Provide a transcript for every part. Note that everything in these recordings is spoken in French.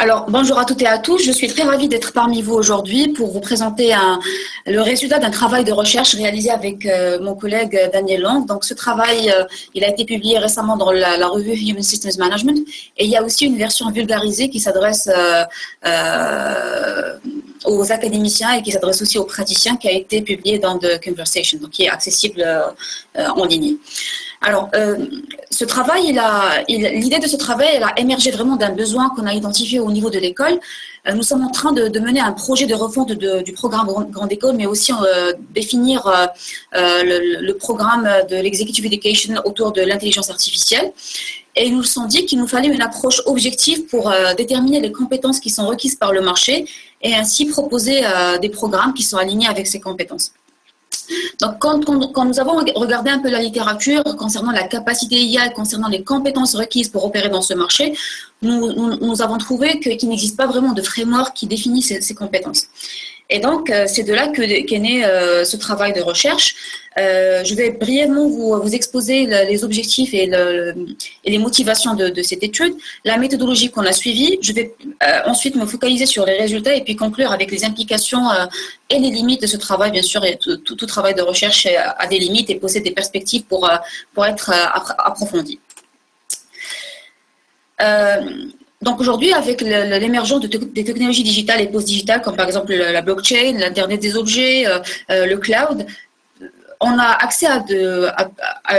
Alors, bonjour à toutes et à tous. Je suis très ravie d'être parmi vous aujourd'hui pour vous présenter le résultat d'un travail de recherche réalisé avec mon collègue Daniel Lang. Donc, ce travail, il a été publié récemment dans la revue Human Systems Management et il y a aussi une version vulgarisée qui s'adresse aux académiciens et qui s'adresse aussi aux praticiens qui a été publiée dans The Conversation, donc qui est accessible en ligne. Alors, ce travail, l'idée de ce travail, elle a émergé vraiment d'un besoin qu'on a identifié au niveau de l'école. Nous sommes en train de mener un projet de refonte du programme Grande École, mais aussi définir le programme de l'Executive Education autour de l'intelligence artificielle. Et ils nous sont dit qu'il nous fallait une approche objective pour déterminer les compétences qui sont requises par le marché et ainsi proposer des programmes qui sont alignés avec ces compétences. Donc, quand nous avons regardé un peu la littérature concernant la capacité IA et concernant les compétences requises pour opérer dans ce marché, nous avons trouvé qu'il n'existe pas vraiment de framework qui définit ces compétences. Et donc, c'est de là qu'est né ce travail de recherche. Je vais brièvement vous exposer les objectifs et les motivations de cette étude, la méthodologie qu'on a suivie. Je vais ensuite me focaliser sur les résultats et puis conclure avec les implications et les limites de ce travail. Bien sûr, et tout travail de recherche a des limites et possède des perspectives pour être approfondi. Donc aujourd'hui, avec l'émergence des technologies digitales et post-digitales, comme par exemple la blockchain, l'Internet des objets, le cloud, on a accès à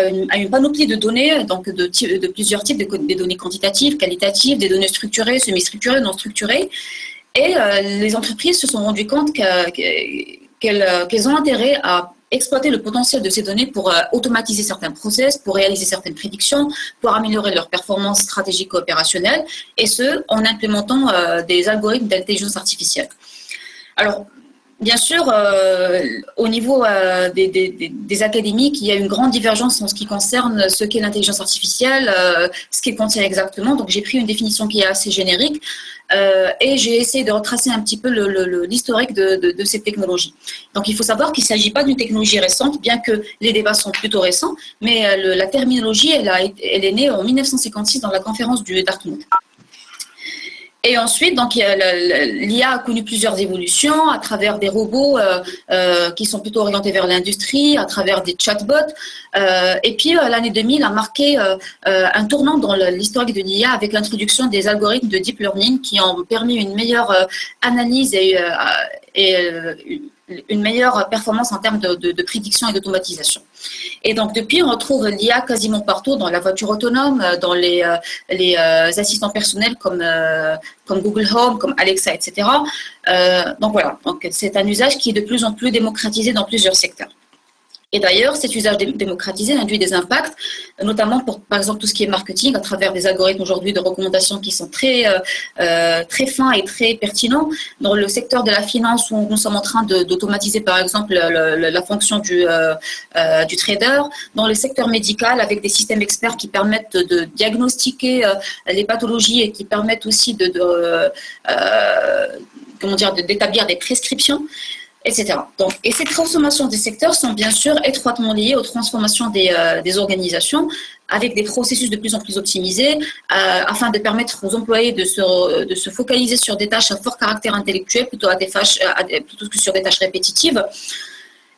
une panoplie de données, donc de plusieurs types, des données quantitatives, qualitatives, des données structurées, semi-structurées, non structurées. Et les entreprises se sont rendues compte qu'elles ont intérêt à exploiter le potentiel de ces données pour automatiser certains process, pour réaliser certaines prédictions, pour améliorer leur performance stratégique et opérationnelle, et ce, en implémentant des algorithmes d'intelligence artificielle. Alors, bien sûr, au niveau des académiques, il y a une grande divergence en ce qui concerne ce qu'est l'intelligence artificielle, ce qu'elle contient exactement. Donc, j'ai pris une définition qui est assez générique et j'ai essayé de retracer un petit peu l'historique de cette technologie. Donc, il faut savoir qu'il ne s'agit pas d'une technologie récente, bien que les débats sont plutôt récents, mais la terminologie, elle est née en 1956 dans la conférence du Dartmouth. Et ensuite, donc, l'IA a connu plusieurs évolutions à travers des robots qui sont plutôt orientés vers l'industrie, à travers des chatbots. Et puis, l'année 2000 a marqué un tournant dans l'historique de l'IA avec l'introduction des algorithmes de deep learning qui ont permis une meilleure analyse et une meilleure performance en termes de prédiction et d'automatisation. Et donc, depuis, on retrouve l'IA quasiment partout, dans la voiture autonome, dans les assistants personnels comme Google Home, comme Alexa, etc. Donc, voilà. Donc, c'est un usage qui est de plus en plus démocratisé dans plusieurs secteurs. Et d'ailleurs, cet usage démocratisé induit des impacts, notamment pour, par exemple, tout ce qui est marketing, à travers des algorithmes aujourd'hui de recommandation qui sont très fins et très pertinents. Dans le secteur de la finance, où nous sommes en train d'automatiser, par exemple, la fonction du trader. Dans le secteur médical, avec des systèmes experts qui permettent de diagnostiquer les pathologies et qui permettent aussi d'établir des prescriptions, etc. Donc, et ces transformations des secteurs sont bien sûr étroitement liées aux transformations des organisations avec des processus de plus en plus optimisés afin de permettre aux employés de se focaliser sur des tâches à fort caractère intellectuel plutôt que sur des tâches répétitives.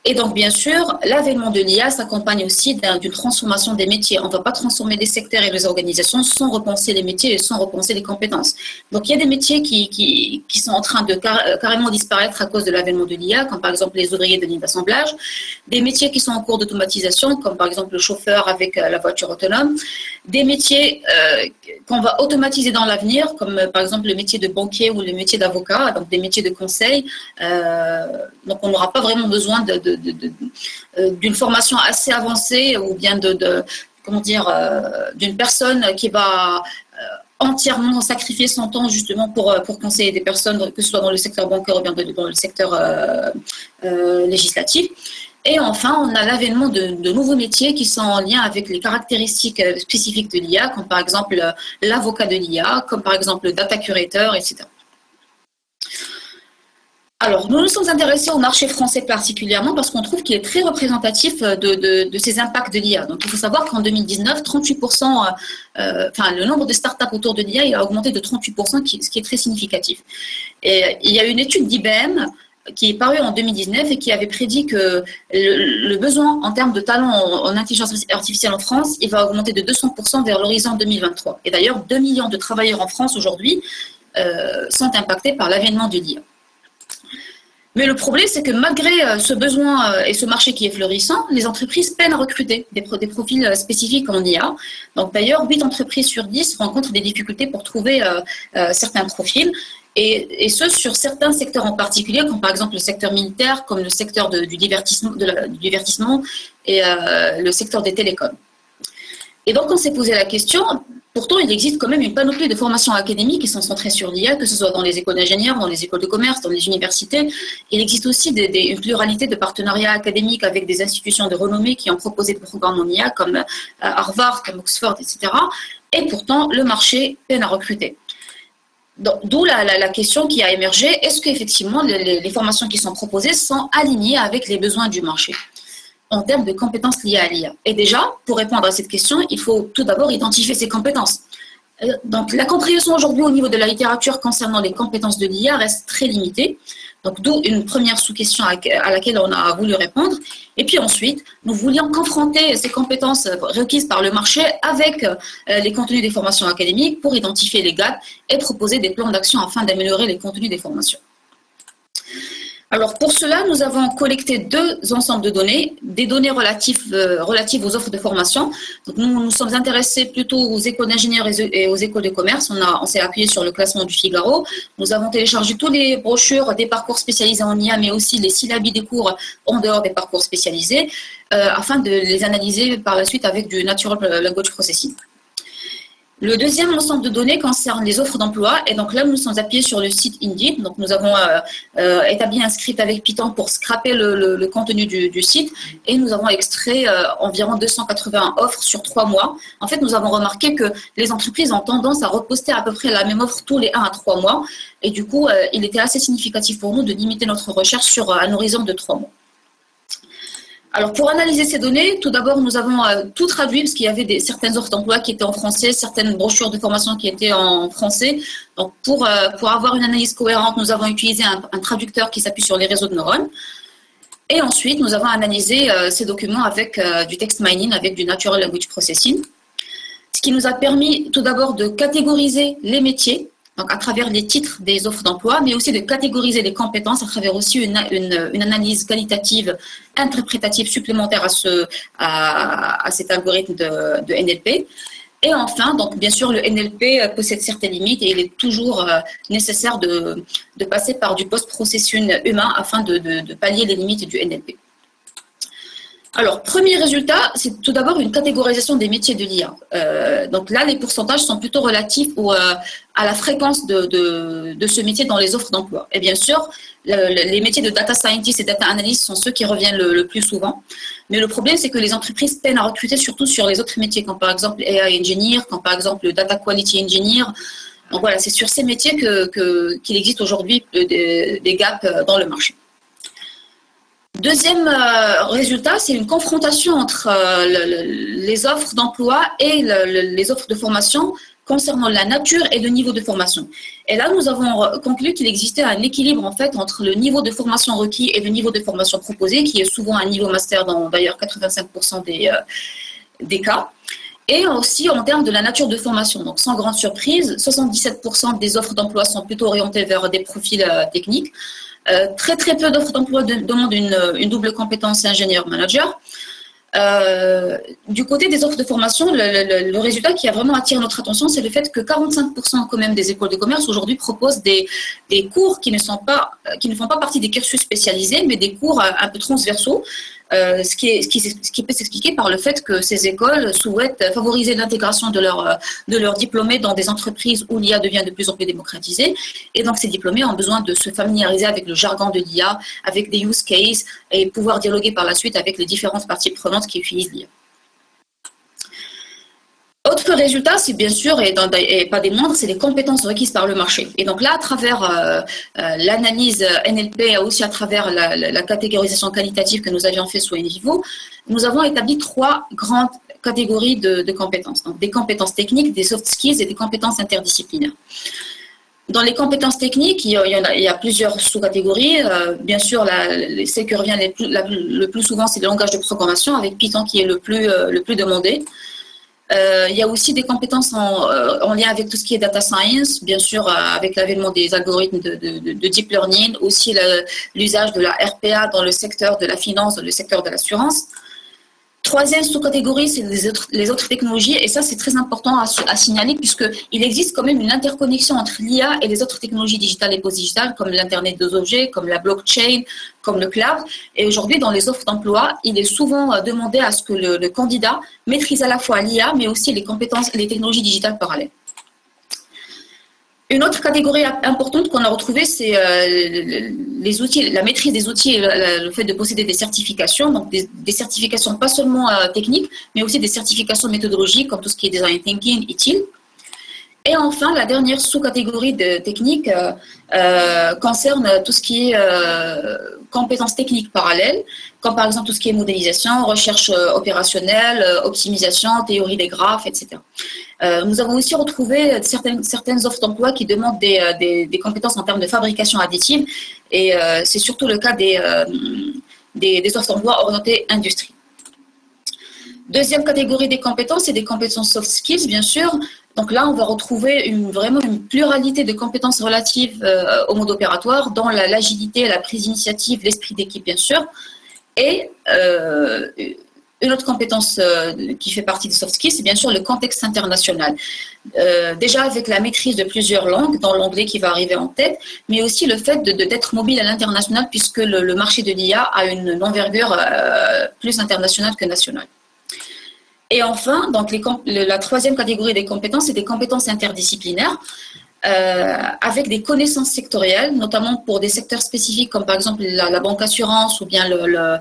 Et donc, bien sûr, l'avènement de l'IA s'accompagne aussi d'une transformation des métiers. On ne va pas transformer les secteurs et les organisations sans repenser les métiers et sans repenser les compétences. Donc, il y a des métiers qui sont en train de carrément disparaître à cause de l'avènement de l'IA, comme par exemple les ouvriers de ligne d'assemblage, des métiers qui sont en cours d'automatisation, comme par exemple le chauffeur avec la voiture autonome, des métiers qu'on va automatiser dans l'avenir, comme par exemple le métier de banquier ou le métier d'avocat, donc des métiers de conseil. Donc, on n'aura pas vraiment besoin d'une formation assez avancée ou bien d'une personne qui va entièrement sacrifier son temps justement pour conseiller des personnes, que ce soit dans le secteur bancaire ou bien dans le secteur législatif. Et enfin, on a l'avènement de nouveaux métiers qui sont en lien avec les caractéristiques spécifiques de l'IA, comme par exemple l'avocat de l'IA, comme par exemple le data curator, etc. Alors, nous nous sommes intéressés au marché français particulièrement parce qu'on trouve qu'il est très représentatif de ces impacts de l'IA. Donc, il faut savoir qu'en 2019, 38%, le nombre de startups autour de l'IA, il a augmenté de 38%, ce qui est très significatif. Et il y a une étude d'IBM qui est parue en 2019 et qui avait prédit que le besoin en termes de talents en intelligence artificielle en France, il va augmenter de 200% vers l'horizon 2023. Et d'ailleurs, 2 millions de travailleurs en France aujourd'hui sont impactés par l'avènement de l'IA. Mais le problème, c'est que malgré ce besoin et ce marché qui est florissant, les entreprises peinent à recruter des profils spécifiques en IA. Donc d'ailleurs, 8 entreprises sur 10 rencontrent des difficultés pour trouver certains profils. Et ce, sur certains secteurs en particulier, comme par exemple le secteur militaire, comme le secteur du divertissement et le secteur des télécoms. Et donc, on s'est posé la question, pourtant, il existe quand même une panoplie de formations académiques qui sont centrées sur l'IA, que ce soit dans les écoles d'ingénieurs, dans les écoles de commerce, dans les universités. Il existe aussi une pluralité de partenariats académiques avec des institutions de renommée qui ont proposé des programmes en IA, comme Harvard, comme Oxford, etc. Et pourtant, le marché peine à recruter. D'où la question qui a émergé, est-ce qu'effectivement les formations qui sont proposées sont alignées avec les besoins du marché en termes de compétences liées à l'IA? Et déjà, pour répondre à cette question, il faut tout d'abord identifier ces compétences. Donc, la compréhension aujourd'hui au niveau de la littérature concernant les compétences de l'IA reste très limitée. Donc, d'où une première sous-question à laquelle on a voulu répondre. Et puis ensuite, nous voulions confronter ces compétences requises par le marché avec les contenus des formations académiques pour identifier les gaps et proposer des plans d'action afin d'améliorer les contenus des formations. Alors, pour cela, nous avons collecté 2 ensembles de données, des données relatives aux offres de formation. Donc, nous sommes intéressés plutôt aux écoles d'ingénieurs et aux écoles de commerce. On s'est appuyé sur le classement du Figaro. Nous avons téléchargé tous les brochures des parcours spécialisés en IA, mais aussi les syllabes des cours en dehors des parcours spécialisés, afin de les analyser par la suite avec du Natural Language Processing. Le deuxième ensemble de données concerne les offres d'emploi et donc là nous sommes appuyés sur le site Indeed. Donc nous avons établi un script avec Python pour scraper le contenu du site et nous avons extrait environ 280 offres sur 3 mois. En fait, nous avons remarqué que les entreprises ont tendance à reposter à peu près la même offre tous les 1 à 3 mois et du coup il était assez significatif pour nous de limiter notre recherche sur un horizon de 3 mois. Alors, pour analyser ces données, tout d'abord, nous avons tout traduit parce qu'il y avait certaines offres d'emploi qui étaient en français, certaines brochures de formation qui étaient en français. Donc, pour avoir une analyse cohérente, nous avons utilisé un traducteur qui s'appuie sur les réseaux de neurones. Et ensuite, nous avons analysé ces documents avec du text mining, avec du Natural Language Processing. Ce qui nous a permis tout d'abord de catégoriser les métiers, donc à travers les titres des offres d'emploi, mais aussi de catégoriser les compétences à travers aussi une analyse qualitative, interprétative supplémentaire à cet algorithme de NLP. Et enfin, donc bien sûr, le NLP possède certaines limites et il est toujours nécessaire de passer par du post-processing humain afin de pallier les limites du NLP. Alors, premier résultat, c'est tout d'abord une catégorisation des métiers de l'IA. Donc là, les pourcentages sont plutôt relatifs à la fréquence de ce métier dans les offres d'emploi. Et bien sûr, les métiers de data scientist et data analyst sont ceux qui reviennent le plus souvent. Mais le problème, c'est que les entreprises peinent à recruter surtout sur les autres métiers, comme par exemple AI engineer, comme par exemple data quality engineer. Donc voilà, c'est sur ces métiers qu'il existe aujourd'hui des gaps dans le marché. Deuxième résultat, c'est une confrontation entre les offres d'emploi et les offres de formation concernant la nature et le niveau de formation. Et là, nous avons conclu qu'il existait un équilibre en fait entre le niveau de formation requis et le niveau de formation proposé, qui est souvent un niveau master dans d'ailleurs 85% des cas. Et aussi en termes de la nature de formation. Donc, sans grande surprise, 77% des offres d'emploi sont plutôt orientées vers des profils techniques. Très peu d'offres d'emploi demandent une double compétence ingénieur-manager. Du côté des offres de formation, le résultat qui a vraiment attiré notre attention, c'est le fait que 45% quand même des écoles de commerce aujourd'hui proposent des cours qui ne font pas partie des cursus spécialisés, mais des cours un peu transversaux. Ce qui peut s'expliquer par le fait que ces écoles souhaitent favoriser l'intégration de leurs diplômés dans des entreprises où l'IA devient de plus en plus démocratisée. Et donc, ces diplômés ont besoin de se familiariser avec le jargon de l'IA, avec des use cases et pouvoir dialoguer par la suite avec les différentes parties prenantes qui utilisent l'IA. Autre résultat, c'est bien sûr, et pas des moindres, c'est les compétences requises par le marché. Et donc là, à travers l'analyse NLP, et aussi à travers la catégorisation qualitative que nous avions fait sous Envivo, nous avons établi 3 grandes catégories de compétences. Donc des compétences techniques, des soft skills et des compétences interdisciplinaires. Dans les compétences techniques, il y a plusieurs sous-catégories. Bien sûr, celle qui revient le plus souvent, c'est le langage de programmation, avec Python qui est le plus demandé. Il y a aussi des compétences en lien avec tout ce qui est data science, bien sûr, avec l'avènement des algorithmes de deep learning, aussi l'usage de la RPA dans le secteur de la finance, dans le secteur de l'assurance. Troisième sous-catégorie, c'est les autres technologies, et ça c'est très important à signaler, puisqu'il existe quand même une interconnexion entre l'IA et les autres technologies digitales et post-digitales, comme l'Internet des objets, comme la blockchain, comme le cloud. Et aujourd'hui, dans les offres d'emploi, il est souvent demandé à ce que le candidat maîtrise à la fois l'IA, mais aussi les technologies digitales parallèles. Une autre catégorie importante qu'on a retrouvée, c'est les outils, la maîtrise des outils et le fait de posséder des certifications, donc des certifications pas seulement techniques, mais aussi des certifications méthodologiques, comme tout ce qui est design thinking, utile. Et enfin, la dernière sous-catégorie de techniques concerne tout ce qui est compétences techniques parallèles, comme par exemple tout ce qui est modélisation, recherche opérationnelle, optimisation, théorie des graphes, etc. Nous avons aussi retrouvé certaines offres d'emploi qui demandent des compétences en termes de fabrication additive, et c'est surtout le cas des offres d'emploi orientées industrie. Deuxième catégorie des compétences, c'est des compétences soft skills, bien sûr. Donc là, on va retrouver vraiment une pluralité de compétences relatives au mode opératoire, dans l'agilité, la prise d'initiative, l'esprit d'équipe, bien sûr. Et une autre compétence qui fait partie des soft skills, c'est bien sûr le contexte international. Déjà avec la maîtrise de plusieurs langues, dans l'anglais qui va arriver en tête, mais aussi le fait d'être mobile à l'international, puisque le marché de l'IA a une envergure plus internationale que nationale. Et enfin, donc la troisième catégorie des compétences, c'est des compétences interdisciplinaires, avec des connaissances sectorielles, notamment pour des secteurs spécifiques comme par exemple la banque assurance ou bien le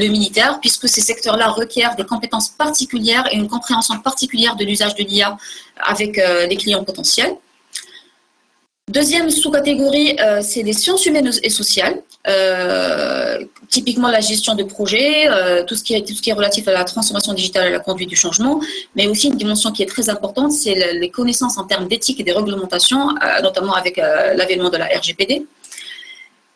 militaire, puisque ces secteurs-là requièrent des compétences particulières et une compréhension particulière de l'usage de l'IA avec les clients potentiels. Deuxième sous-catégorie, c'est les sciences humaines et sociales, typiquement la gestion de projets, tout ce qui est relatif à la transformation digitale et à la conduite du changement, mais aussi une dimension qui est très importante, c'est les connaissances en termes d'éthique et des réglementations, notamment avec l'avènement de la RGPD.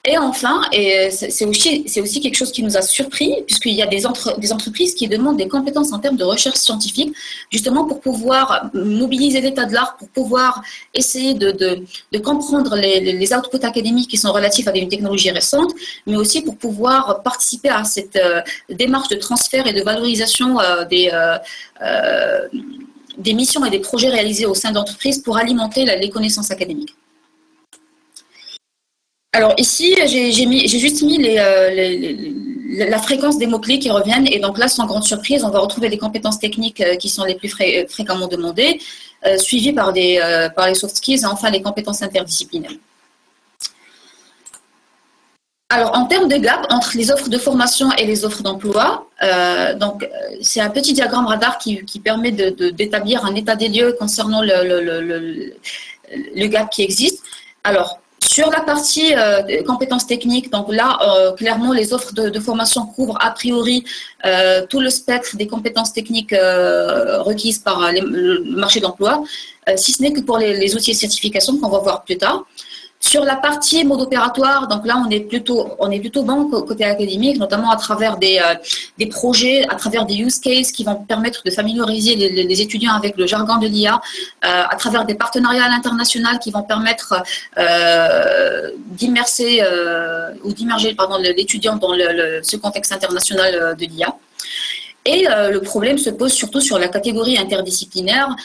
Et enfin, et c'est aussi quelque chose qui nous a surpris, puisqu'il y a des entreprises qui demandent des compétences en termes de recherche scientifique, justement pour pouvoir mobiliser l'état de l'art, pour pouvoir essayer de comprendre les outputs académiques qui sont relatifs à une technologie récente, mais aussi pour pouvoir participer à cette démarche de transfert et de valorisation des missions et des projets réalisés au sein d'entreprises pour alimenter les connaissances académiques. Alors ici, j'ai juste mis la fréquence des mots-clés qui reviennent, et donc là, sans grande surprise, on va retrouver les compétences techniques qui sont les plus fréquemment demandées, suivies par les soft skills et enfin les compétences interdisciplinaires. Alors, en termes de gap entre les offres de formation et les offres d'emploi, c'est un petit diagramme radar qui permet d'établir un état des lieux concernant le gap qui existe. Alors, sur la partie compétences techniques, donc là, clairement, les offres de formation couvrent a priori tout le spectre des compétences techniques requises par le marché d'emploi, si ce n'est que pour les outils et certifications qu'on va voir plus tard. Sur la partie mode opératoire, donc là, on est plutôt bon côté académique, notamment à travers des projets, à travers des use cases qui vont permettre de familiariser les étudiants avec le jargon de l'IA, à travers des partenariats à l'international qui vont permettre d'immerger l'étudiant dans ce contexte international de l'IA. Et le problème se pose surtout sur la catégorie interdisciplinaire,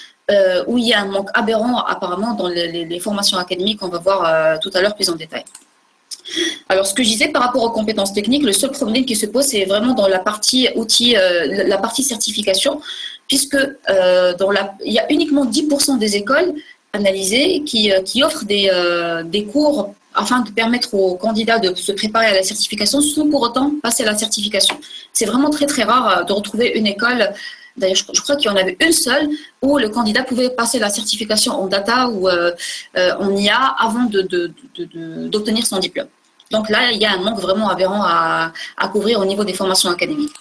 où il y a un manque aberrant apparemment dans les formations académiques qu'on va voir tout à l'heure plus en détail. Alors, ce que je disais par rapport aux compétences techniques, le seul problème qui se pose, c'est vraiment dans la partie outils, la partie certification, puisque il y a uniquement 10% des écoles analysées qui offrent des cours afin de permettre aux candidats de se préparer à la certification sans pour autant passer à la certification. C'est vraiment très très rare de retrouver une école D'ailleurs, je crois qu'il y en avait une seule où le candidat pouvait passer la certification en data ou en IA avant d'obtenir son diplôme. Donc là, il y a un manque vraiment aberrant à couvrir au niveau des formations académiques.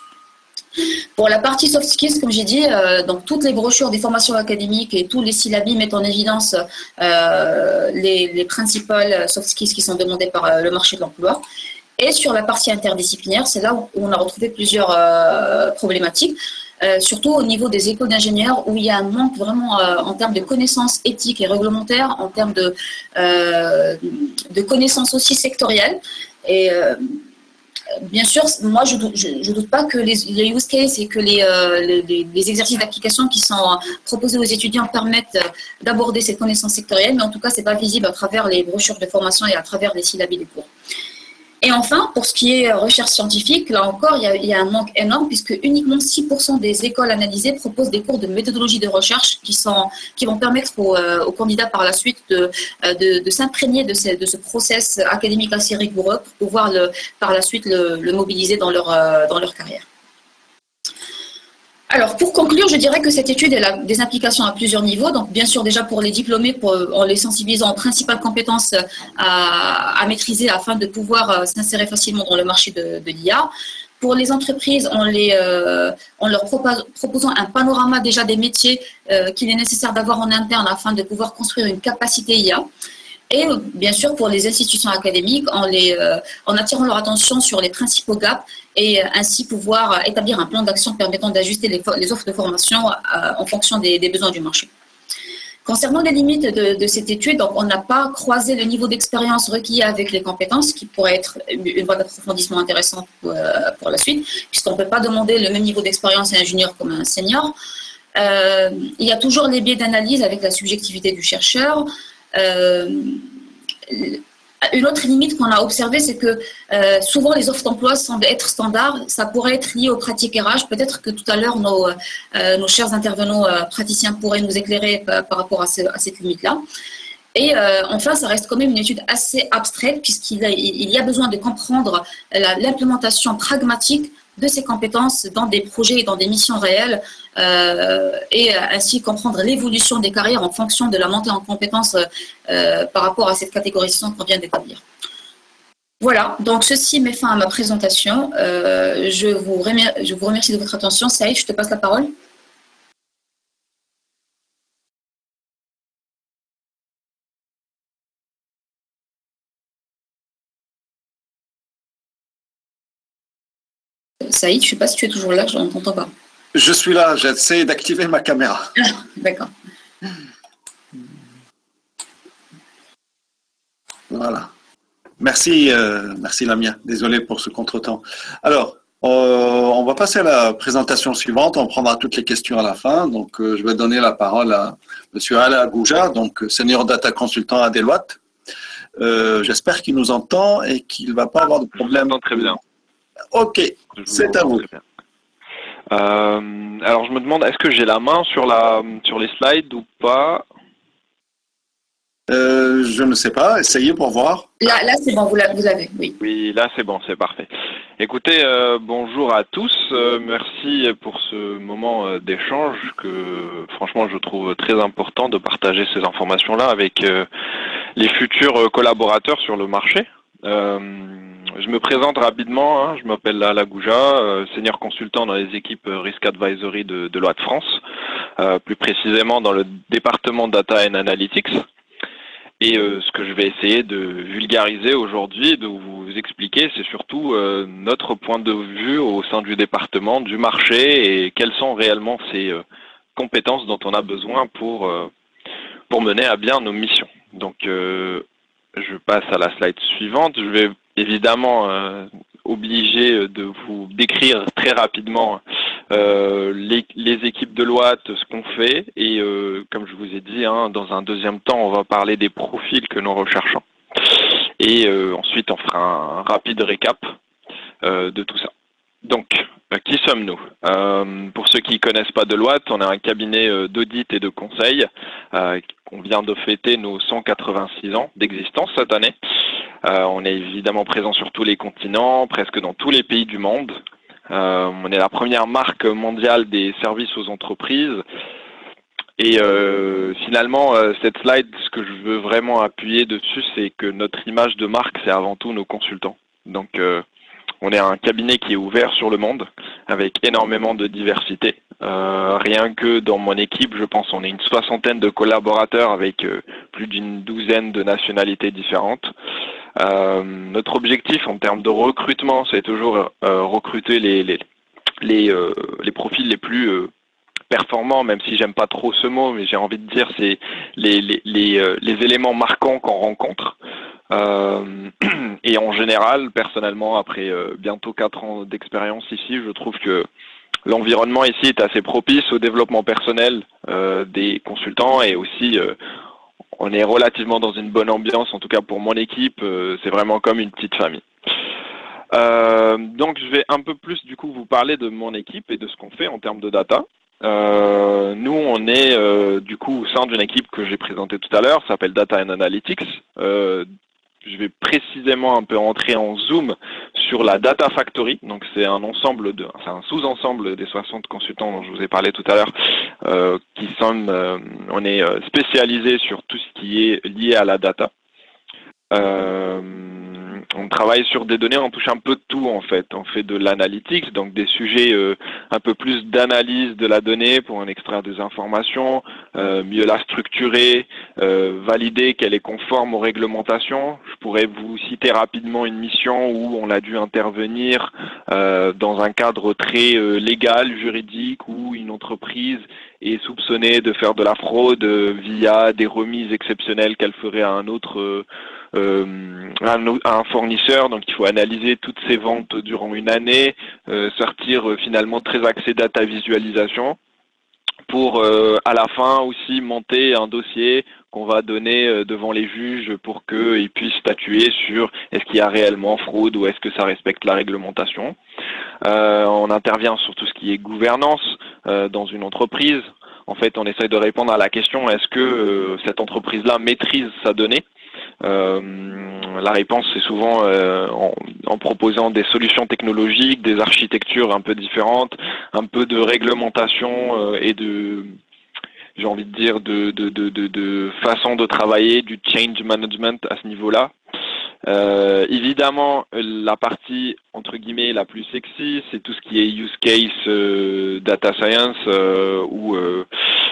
Pour la partie soft skills, comme j'ai dit, donc toutes les brochures des formations académiques et tous les syllabes mettent en évidence les principales soft skills qui sont demandées par le marché de l'emploi. Et sur la partie interdisciplinaire, c'est là où on a retrouvé plusieurs problématiques, surtout au niveau des écoles d'ingénieurs, où il y a un manque vraiment en termes de connaissances éthiques et réglementaires, en termes de connaissances aussi sectorielles. Et bien sûr, moi, je doute pas que les use cases et que les exercices d'application qui sont proposés aux étudiants permettent d'aborder ces connaissances sectorielles, mais en tout cas, c'est pas visible à travers les brochures de formation et à travers les syllabes des cours. Et enfin, pour ce qui est recherche scientifique, là encore, il y a un manque énorme puisque uniquement 6% des écoles analysées proposent des cours de méthodologie de recherche qui vont permettre aux candidats par la suite de s'imprégner de ce process académique assez rigoureux pour pouvoir par la suite le mobiliser dans leur carrière. Alors, pour conclure, je dirais que cette étude a des implications à plusieurs niveaux. Donc, bien sûr, déjà pour les diplômés, en les sensibilisant aux principales compétences à maîtriser afin de pouvoir s'insérer facilement dans le marché de l'IA. Pour les entreprises, en leur proposant un panorama déjà des métiers qu'il est nécessaire d'avoir en interne afin de pouvoir construire une capacité IA. Et bien sûr, pour les institutions académiques, en attirant leur attention sur les principaux gaps et ainsi pouvoir établir un plan d'action permettant d'ajuster les offres de formation en fonction des besoins du marché. Concernant les limites de cette étude, donc on n'a pas croisé le niveau d'expérience requis avec les compétences, qui pourrait être une voie d'approfondissement intéressante pour la suite, puisqu'on ne peut pas demander le même niveau d'expérience à un junior comme à un senior. Il y a toujours les biais d'analyse avec la subjectivité du chercheur. Une autre limite qu'on a observée, c'est que souvent les offres d'emploi semblent être standards. Ça pourrait être lié aux pratiques RH. Peut-être que tout à l'heure, nos chers intervenants praticiens pourraient nous éclairer par rapport à cette limite-là. Et enfin, ça reste quand même une étude assez abstraite puisqu'il y a besoin de comprendre l'implémentation pragmatique de ces compétences dans des projets et dans des missions réelles et ainsi comprendre l'évolution des carrières en fonction de la montée en compétences par rapport à cette catégorisation qu'on vient d'établir. Voilà, donc ceci met fin à ma présentation. Je vous remercie de votre attention. Saïd, je te passe la parole. Saïd, je ne sais pas si tu es toujours là, je ne t'entends pas. Je suis là, j'essaie d'activer ma caméra. D'accord. Voilà. Merci, merci Lamia. Désolé pour ce contretemps. Alors, on va passer à la présentation suivante. On prendra toutes les questions à la fin. Donc, je vais donner la parole à M. Ala Gouja, donc Senior Data Consultant à Deloitte. J'espère qu'il nous entend et qu'il ne va pas avoir de problème. Très bien. Ok, c'est à vous. Alors, je me demande, est-ce que j'ai la main sur les slides ou pas? Je ne sais pas, essayez pour voir. Là c'est bon, vous l'avez, oui. Oui, là c'est bon, c'est parfait. Écoutez, bonjour à tous, merci pour ce moment d'échange que franchement je trouve très important de partager ces informations-là avec les futurs collaborateurs sur le marché. Je me présente rapidement, hein, je m'appelle Ala Gouja, senior consultant dans les équipes Risk Advisory de Deloitte France, plus précisément dans le département Data and Analytics. Et ce que je vais essayer de vulgariser aujourd'hui, de vous expliquer, c'est surtout notre point de vue au sein du département, du marché et quelles sont réellement ces compétences dont on a besoin pour mener à bien nos missions. Donc, je passe à la slide suivante. Je vais évidemment obligé de vous décrire très rapidement les équipes de Deloitte, ce qu'on fait et comme je vous ai dit, hein, dans un deuxième temps, on va parler des profils que nous recherchons et ensuite on fera un rapide récap de tout ça. Donc, qui sommes-nous? Pour ceux qui ne connaissent pas Deloitte, on est un cabinet d'audit et de conseil. On vient de fêter nos 186 ans d'existence cette année. On est évidemment présent sur tous les continents, presque dans tous les pays du monde. On est la première marque mondiale des services aux entreprises. Et finalement, cette slide, ce que je veux vraiment appuyer dessus, c'est que notre image de marque, c'est avant tout nos consultants. Donc, on est un cabinet qui est ouvert sur le monde, avec énormément de diversité. Rien que dans mon équipe, je pense on est une 60aine de collaborateurs avec plus d'une 12aine de nationalités différentes. Notre objectif en termes de recrutement, c'est toujours recruter les profils les plus performants, même si j'aime pas trop ce mot, mais j'ai envie de dire c'est les éléments marquants qu'on rencontre. Et en général, personnellement, après bientôt 4 ans d'expérience ici, je trouve que l'environnement ici est assez propice au développement personnel des consultants et aussi on est relativement dans une bonne ambiance, en tout cas pour mon équipe, c'est vraiment comme une petite famille. Donc je vais un peu plus du coup vous parler de mon équipe et de ce qu'on fait en termes de data. Nous on est du coup au sein d'une équipe que j'ai présentée tout à l'heure, ça s'appelle Data and Analytics. Je vais précisément un peu rentrer en zoom sur la Data Factory. Donc c'est un sous-ensemble des 60 consultants dont je vous ai parlé tout à l'heure, on est spécialisé sur tout ce qui est lié à la data. On travaille sur des données, on touche un peu de tout en fait. On fait de l'analytics, donc des sujets un peu plus d'analyse de la donnée pour en extraire des informations, mieux la structurer, valider qu'elle est conforme aux réglementations. Je pourrais vous citer rapidement une mission où on a dû intervenir dans un cadre très légal, juridique, où une entreprise est soupçonnée de faire de la fraude via des remises exceptionnelles qu'elle ferait à un fournisseur. Donc il faut analyser toutes ces ventes durant une année, sortir finalement très axé data visualisation pour à la fin aussi monter un dossier qu'on va donner devant les juges pour qu'ils puissent statuer sur est-ce qu'il y a réellement fraude ou est-ce que ça respecte la réglementation. On intervient sur tout ce qui est gouvernance dans une entreprise. En fait, on essaye de répondre à la question est-ce que cette entreprise-là maîtrise sa donnée. La réponse c'est souvent en proposant des solutions technologiques, des architectures un peu différentes, un peu de réglementation et de, j'ai envie de dire, de façon de travailler, du change management à ce niveau-là. Évidemment, la partie entre guillemets la plus sexy, c'est tout ce qui est use case, data science ou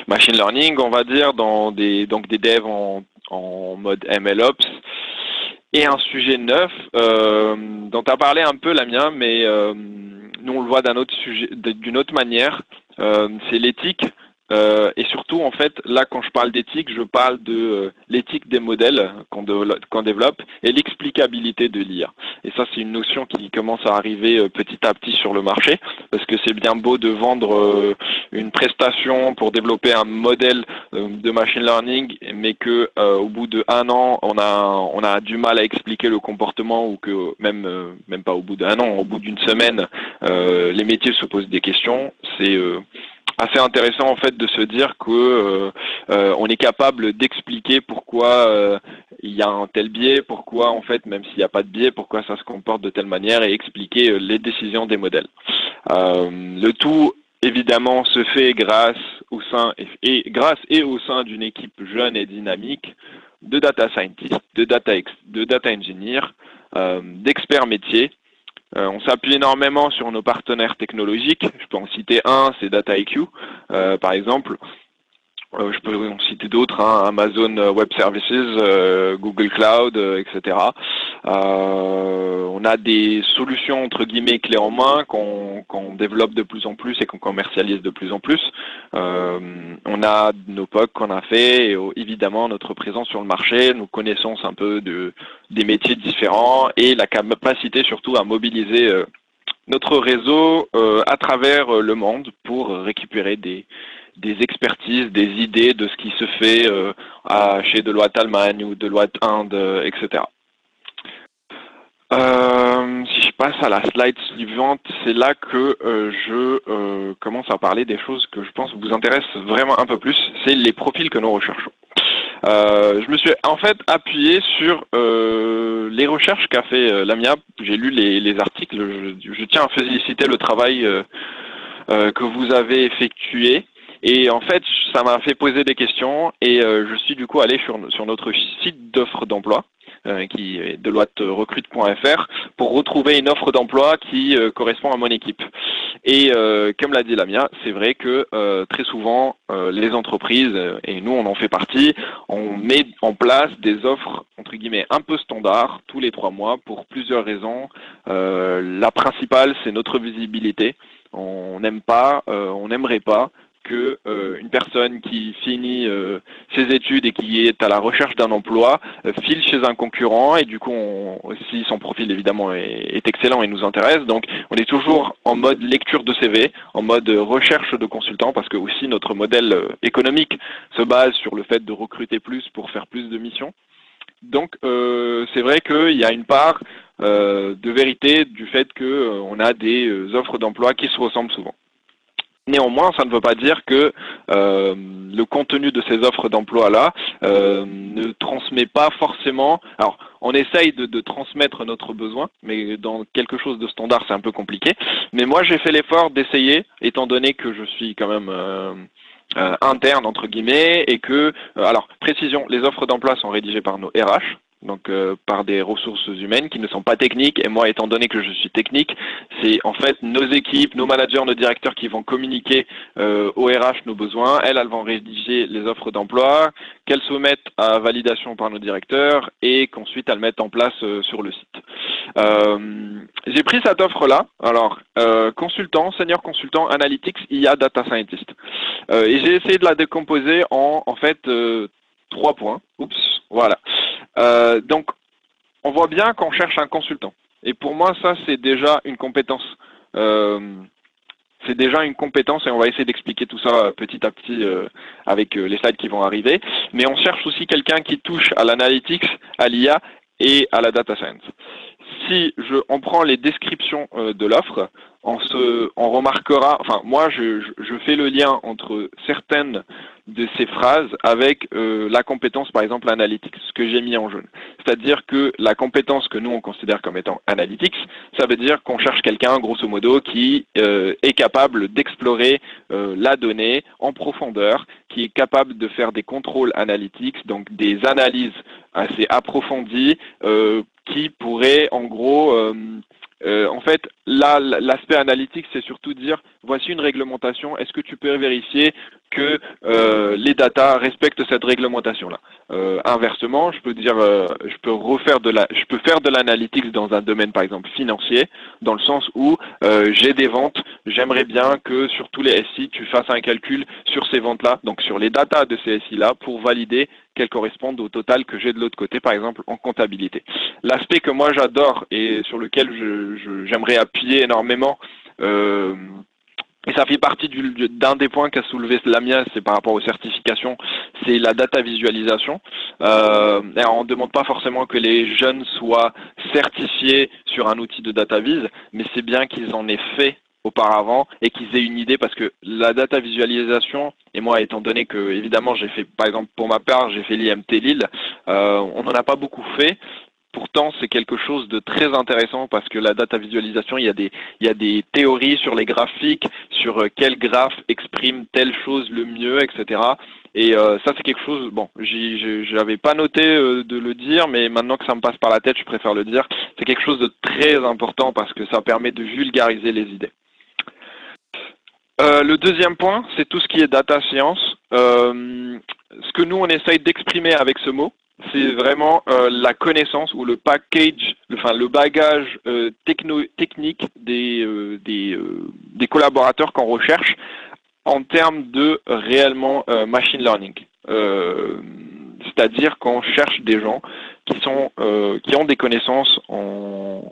machine learning, on va dire, donc des devs en mode MLOps. Et un sujet neuf dont tu as parlé un peu, Lamia, mais nous on le voit d'une autre manière, c'est l'éthique. Et surtout, en fait, là, quand je parle d'éthique, je parle de l'éthique des modèles qu'on développe et l'explicabilité de l'IA. Et ça, c'est une notion qui commence à arriver petit à petit sur le marché, parce que c'est bien beau de vendre une prestation pour développer un modèle de machine learning, mais que au bout d'1 an, on a du mal à expliquer le comportement, ou que même pas au bout d'1 an, au bout d'une semaine, les métiers se posent des questions. C'est assez intéressant en fait de se dire que on est capable d'expliquer pourquoi il y a un tel biais, pourquoi en fait même s'il n'y a pas de biais, pourquoi ça se comporte de telle manière, et expliquer les décisions des modèles. Le tout évidemment se fait grâce au sein d'une équipe jeune et dynamique de data scientists, de data engineers, d'experts métiers. On s'appuie énormément sur nos partenaires technologiques. Je peux en citer un, c'est Dataiku, par exemple. Je peux en citer d'autres, Amazon Web Services, Google Cloud, etc. On a des solutions entre guillemets clés en main qu'on développe de plus en plus et qu'on commercialise de plus en plus. On a nos POC qu'on a fait, et évidemment notre présence sur le marché, nos connaissances un peu des métiers différents et la capacité surtout à mobiliser notre réseau à travers le monde pour récupérer des expertises, des idées de ce qui se fait chez Deloitte Allemagne ou Deloitte Inde, etc. Si je passe à la slide suivante, c'est là que je commence à parler des choses que je pense vous intéressent vraiment un peu plus, c'est les profils que nous recherchons. Je me suis en fait appuyé sur les recherches qu'a fait Lamia, j'ai lu les articles, je tiens à féliciter le travail que vous avez effectué. Et en fait, ça m'a fait poser des questions et je suis du coup allé sur notre site d'offres d'emploi qui est deloitterecrute.fr pour retrouver une offre d'emploi qui correspond à mon équipe. Et comme l'a dit Lamia, c'est vrai que très souvent les entreprises, et nous on en fait partie, on met en place des offres entre guillemets un peu standards tous les 3 mois pour plusieurs raisons. La principale, c'est notre visibilité. On n'aimerait pas que une personne qui finit ses études et qui est à la recherche d'un emploi file chez un concurrent et du coup, si son profil évidemment est excellent et nous intéresse, donc on est toujours en mode lecture de CV, en mode recherche de consultants parce que aussi notre modèle économique se base sur le fait de recruter plus pour faire plus de missions. Donc c'est vrai qu'il y a une part de vérité du fait qu'on a des offres d'emploi qui se ressemblent souvent. Néanmoins, ça ne veut pas dire que le contenu de ces offres d'emploi-là ne transmet pas forcément... Alors, on essaye de transmettre notre besoin, mais dans quelque chose de standard, c'est un peu compliqué. Mais moi, j'ai fait l'effort d'essayer, étant donné que je suis quand même... interne entre guillemets et que alors précision, les offres d'emploi sont rédigées par nos RH, donc par des ressources humaines qui ne sont pas techniques, et moi étant donné que je suis technique, c'est en fait nos équipes, nos managers, nos directeurs qui vont communiquer aux RH nos besoins. Elles vont rédiger les offres d'emploi, qu'elles soumettent à validation par nos directeurs et qu'ensuite elles mettent en place sur le site. J'ai pris cette offre-là, alors consultant, senior consultant, analytics, IA, data scientist. Et j'ai essayé de la décomposer en fait 3 points. Oups, voilà. Donc, on voit bien qu'on cherche un consultant. Et pour moi, ça, c'est déjà une compétence. C'est déjà une compétence et on va essayer d'expliquer tout ça petit à petit avec les slides qui vont arriver. Mais on cherche aussi quelqu'un qui touche à l'analytics, à l'IA et à la data science. Si on prend les descriptions de l'offre, on remarquera, enfin moi je fais le lien entre certaines de ces phrases avec la compétence par exemple analytics, ce que j'ai mis en jaune. C'est-à-dire que la compétence que nous on considère comme étant analytics, ça veut dire qu'on cherche quelqu'un grosso modo qui est capable d'explorer la donnée en profondeur, qui est capable de faire des contrôles analytics, donc des analyses assez approfondies, qui pourraient en gros en fait, là, l'aspect analytique, c'est surtout dire, voici une réglementation, est-ce que tu peux vérifier que les data respectent cette réglementation-là. Inversement, je peux dire, je peux faire de l'analytics dans un domaine, par exemple, financier, dans le sens où j'ai des ventes, j'aimerais bien que sur tous les SI, tu fasses un calcul sur ces ventes-là, donc sur les data de ces SI-là, pour valider qu'elles correspondent au total que j'ai de l'autre côté, par exemple, en comptabilité. L'aspect que moi j'adore et sur lequel j'aimerais appuyer énormément, et ça fait partie d'un des points qu'a soulevé Lamia, c'est par rapport aux certifications, c'est la data visualisation. On ne demande pas forcément que les jeunes soient certifiés sur un outil de data vis, mais c'est bien qu'ils en aient fait auparavant et qu'ils aient une idée, parce que la data visualisation, et moi étant donné que évidemment j'ai fait, par exemple pour ma part, j'ai fait l'IMT Lille, on n'en a pas beaucoup fait. Pourtant, c'est quelque chose de très intéressant parce que la data visualisation, il y a des théories sur les graphiques, sur quel graphe exprime telle chose le mieux, etc. Et ça, c'est quelque chose, bon, j'avais pas noté de le dire, mais maintenant que ça me passe par la tête, je préfère le dire. C'est quelque chose de très important parce que ça permet de vulgariser les idées. Le deuxième point, c'est tout ce qui est data science. Ce que nous, on essaye d'exprimer avec ce mot, c'est vraiment la connaissance ou le package, le bagage technique des collaborateurs qu'on recherche en termes de réellement machine learning. C'est-à-dire qu'on cherche des gens qui ont des connaissances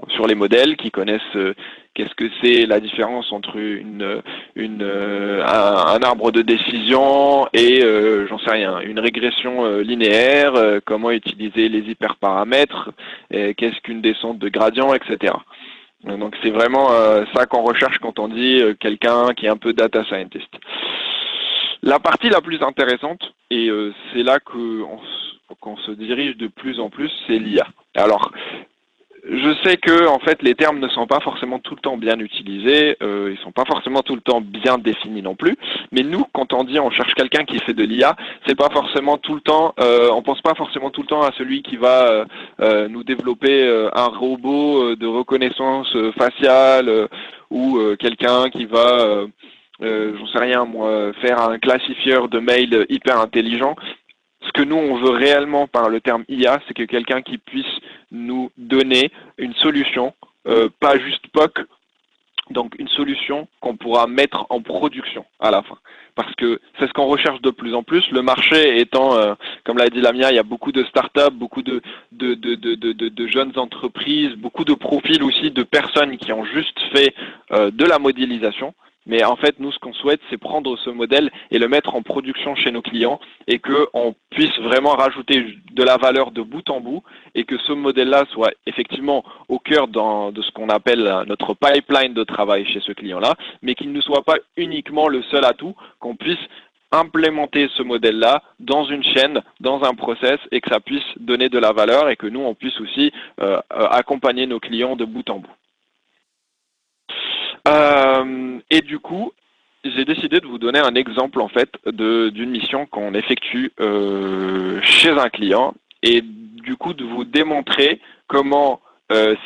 sur les modèles, qui connaissent qu'est-ce que c'est la différence entre un arbre de décision et j'en sais rien, une régression linéaire, comment utiliser les hyperparamètres, qu'est-ce qu'une descente de gradient, etc. Donc c'est vraiment ça qu'on recherche quand on dit quelqu'un qui est un peu data scientist. La partie la plus intéressante, et c'est là qu'on se dirige de plus en plus, c'est l'IA. Alors, je sais que en fait les termes ne sont pas forcément tout le temps bien utilisés, ils sont pas forcément tout le temps bien définis non plus. Mais nous, quand on dit on cherche quelqu'un qui fait de l'IA, c'est pas forcément tout le temps, on pense pas forcément tout le temps à celui qui va nous développer un robot de reconnaissance faciale ou quelqu'un qui va j'en sais rien moi, faire un classifieur de mails hyper intelligent. Ce que nous, on veut réellement par le terme IA, c'est que quelqu'un qui puisse nous donner une solution, pas juste POC, donc une solution qu'on pourra mettre en production à la fin. Parce que c'est ce qu'on recherche de plus en plus. Le marché étant, comme l'a dit Lamia, il y a beaucoup de startups, beaucoup de jeunes entreprises, beaucoup de profils aussi de personnes qui ont juste fait de la modélisation. Mais en fait, nous, ce qu'on souhaite, c'est prendre ce modèle et le mettre en production chez nos clients et qu'on puisse vraiment rajouter de la valeur de bout en bout et que ce modèle-là soit effectivement au cœur de ce qu'on appelle notre pipeline de travail chez ce client-là, mais qu'il ne soit pas uniquement le seul atout, qu'on puisse implémenter ce modèle-là dans une chaîne, dans un process et que ça puisse donner de la valeur et que nous, on puisse aussi accompagner nos clients de bout en bout. Et du coup, j'ai décidé de vous donner un exemple en fait d'une mission qu'on effectue chez un client et du coup de vous démontrer comment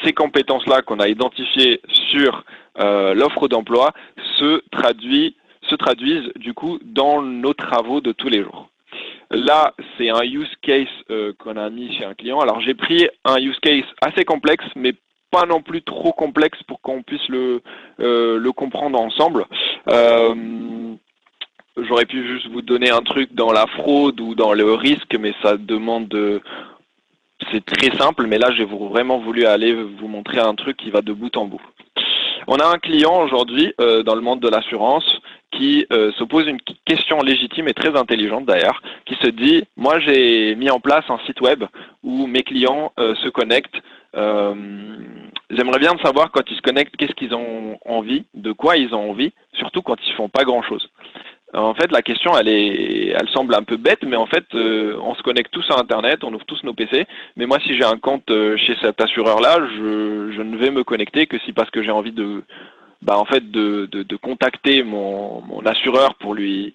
ces compétences-là qu'on a identifiées sur l'offre d'emploi se traduisent du coup dans nos travaux de tous les jours. Là, c'est un use case qu'on a mis chez un client. Alors j'ai pris un use case assez complexe, mais pas non plus trop complexe pour qu'on puisse le comprendre ensemble. J'aurais pu juste vous donner un truc dans la fraude ou dans le risque, mais ça demande c'est très simple, mais là j'ai vraiment voulu aller vous montrer un truc qui va de bout en bout. On a un client aujourd'hui dans le monde de l'assurance qui se pose une question légitime et très intelligente d'ailleurs, qui se dit, moi j'ai mis en place un site web où mes clients se connectent. J'aimerais bien savoir quand ils se connectent, qu'est-ce qu'ils ont envie, de quoi ils ont envie, surtout quand ils font pas grand-chose. En fait, la question, elle semble un peu bête, mais en fait, on se connecte tous à Internet, on ouvre tous nos PC. Mais moi, si j'ai un compte chez cet assureur-là, je ne vais me connecter que si parce que j'ai envie de contacter mon assureur pour lui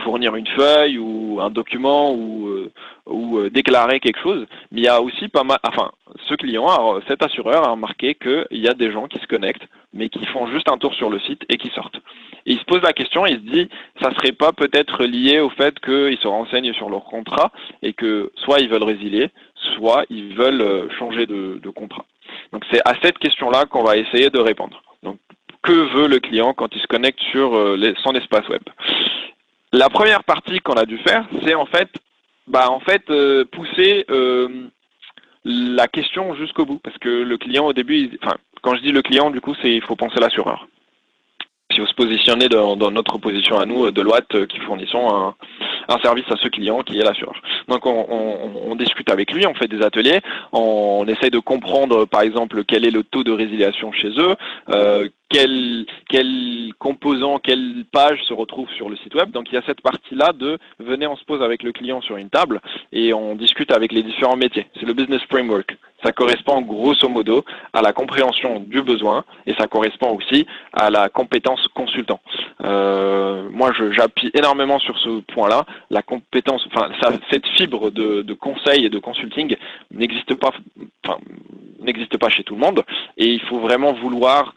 fournir une feuille ou un document ou déclarer quelque chose. Mais il y a aussi pas mal, enfin, ce client, cet assureur a remarqué qu'il y a des gens qui se connectent, mais qui font juste un tour sur le site et qui sortent. Et il se pose la question, il se dit, ça serait pas peut-être lié au fait qu'ils se renseignent sur leur contrat et que soit ils veulent résilier, soit ils veulent changer de contrat. Donc c'est à cette question-là qu'on va essayer de répondre. Donc, que veut le client quand il se connecte sur son espace web? La première partie qu'on a dû faire, c'est en fait pousser la question jusqu'au bout. Parce que le client, au début, quand je dis le client, du coup, il faut penser l'assureur. Si vous se positionnez dans notre position à nous, Deloitte, qui fournissons un service à ce client qui est l'assureur. Donc on discute avec lui, on fait des ateliers, on essaye de comprendre par exemple quel est le taux de résiliation chez eux, quel composant, quelle page se retrouve sur le site web. Donc il y a cette partie-là de venez, on se pose avec le client sur une table et on discute avec les différents métiers. C'est le business framework. Ça correspond grosso modo à la compréhension du besoin et ça correspond aussi à la compétence consultant. Moi, j'appuie énormément sur ce point-là. La compétence, cette fibre de conseil et de consulting n'existe pas chez tout le monde et il faut vraiment vouloir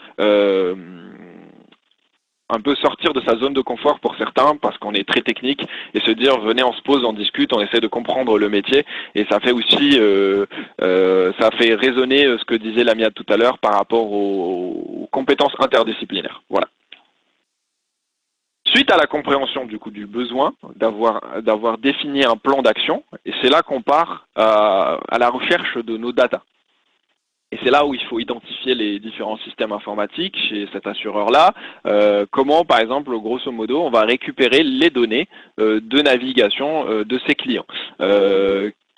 un peu sortir de sa zone de confort pour certains parce qu'on est très technique et se dire venez on se pose, on discute, on essaie de comprendre le métier et ça fait aussi ça fait résonner ce que disait Lamia tout à l'heure par rapport aux compétences interdisciplinaires. Voilà. Suite à la compréhension du coup du besoin, d'avoir défini un plan d'action, et c'est là qu'on part à la recherche de nos data. Et c'est là où il faut identifier les différents systèmes informatiques chez cet assureur-là. Comment, par exemple, grosso modo, on va récupérer les données de navigation de ses clients.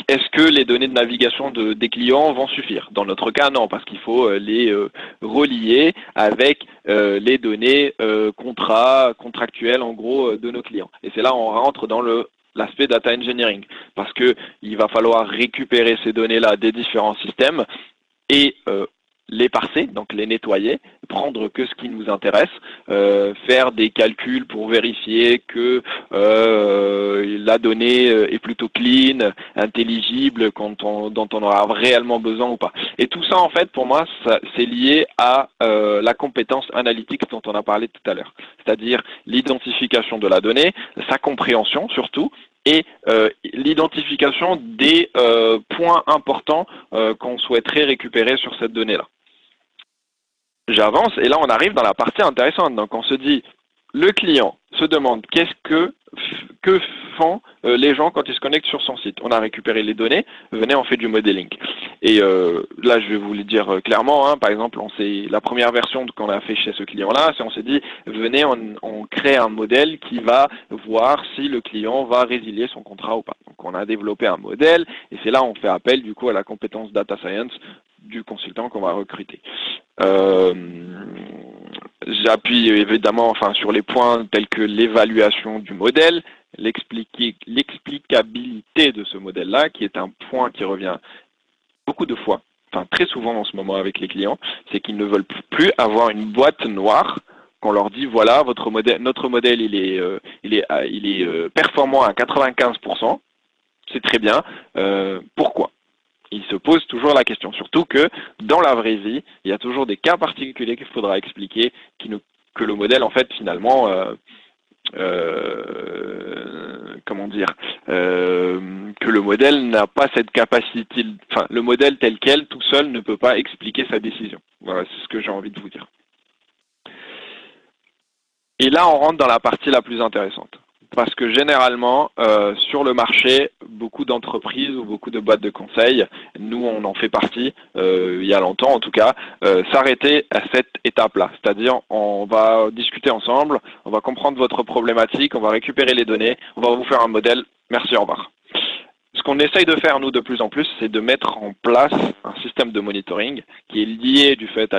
Est-ce que les données de navigation des clients vont suffire? Dans notre cas, non, parce qu'il faut les relier avec les données contractuelles, en gros, de nos clients. Et c'est là où on rentre dans l'aspect data engineering, parce que il va falloir récupérer ces données-là des différents systèmes et les parser, donc les nettoyer, prendre que ce qui nous intéresse, faire des calculs pour vérifier que la donnée est plutôt clean, intelligible, dont on aura réellement besoin ou pas. Et tout ça, en fait, pour moi, c'est lié à la compétence analytique dont on a parlé tout à l'heure, c'est-à-dire l'identification de la donnée, sa compréhension surtout, et l'identification des points importants qu'on souhaiterait récupérer sur cette donnée-là. J'avance et là on arrive dans la partie intéressante. Donc on se dit, le client se demande que font les gens quand ils se connectent sur son site. On a récupéré les données, venez on fait du modeling. Et là je vais vous le dire clairement, hein, par exemple la première version qu'on a fait chez ce client-là, c'est on s'est dit, venez on crée un modèle qui va voir si le client va résilier son contrat ou pas. Donc on a développé un modèle et c'est là on fait appel du coup à la compétence data science du consultant qu'on va recruter. J'appuie évidemment sur les points tels que l'évaluation du modèle, l'explicabilité de ce modèle-là, qui est un point qui revient beaucoup de fois, très souvent en ce moment avec les clients, c'est qu'ils ne veulent plus avoir une boîte noire qu'on leur dit voilà notre modèle il est performant à 95%, c'est très bien, pourquoi ? Il se pose toujours la question, surtout que dans la vraie vie, il y a toujours des cas particuliers qu'il faudra expliquer, que le modèle en fait finalement, que le modèle n'a pas cette capacité, le modèle tel quel tout seul ne peut pas expliquer sa décision. Voilà, c'est ce que j'ai envie de vous dire. Et là, on rentre dans la partie la plus intéressante. Parce que généralement, sur le marché, beaucoup d'entreprises ou beaucoup de boîtes de conseil, nous on en fait partie, il y a longtemps en tout cas, s'arrêter à cette étape-là. C'est-à-dire, on va discuter ensemble, on va comprendre votre problématique, on va récupérer les données, on va vous faire un modèle, merci, au revoir. Ce qu'on essaye de faire, nous, de plus en plus, c'est de mettre en place un système de monitoring qui est lié de fait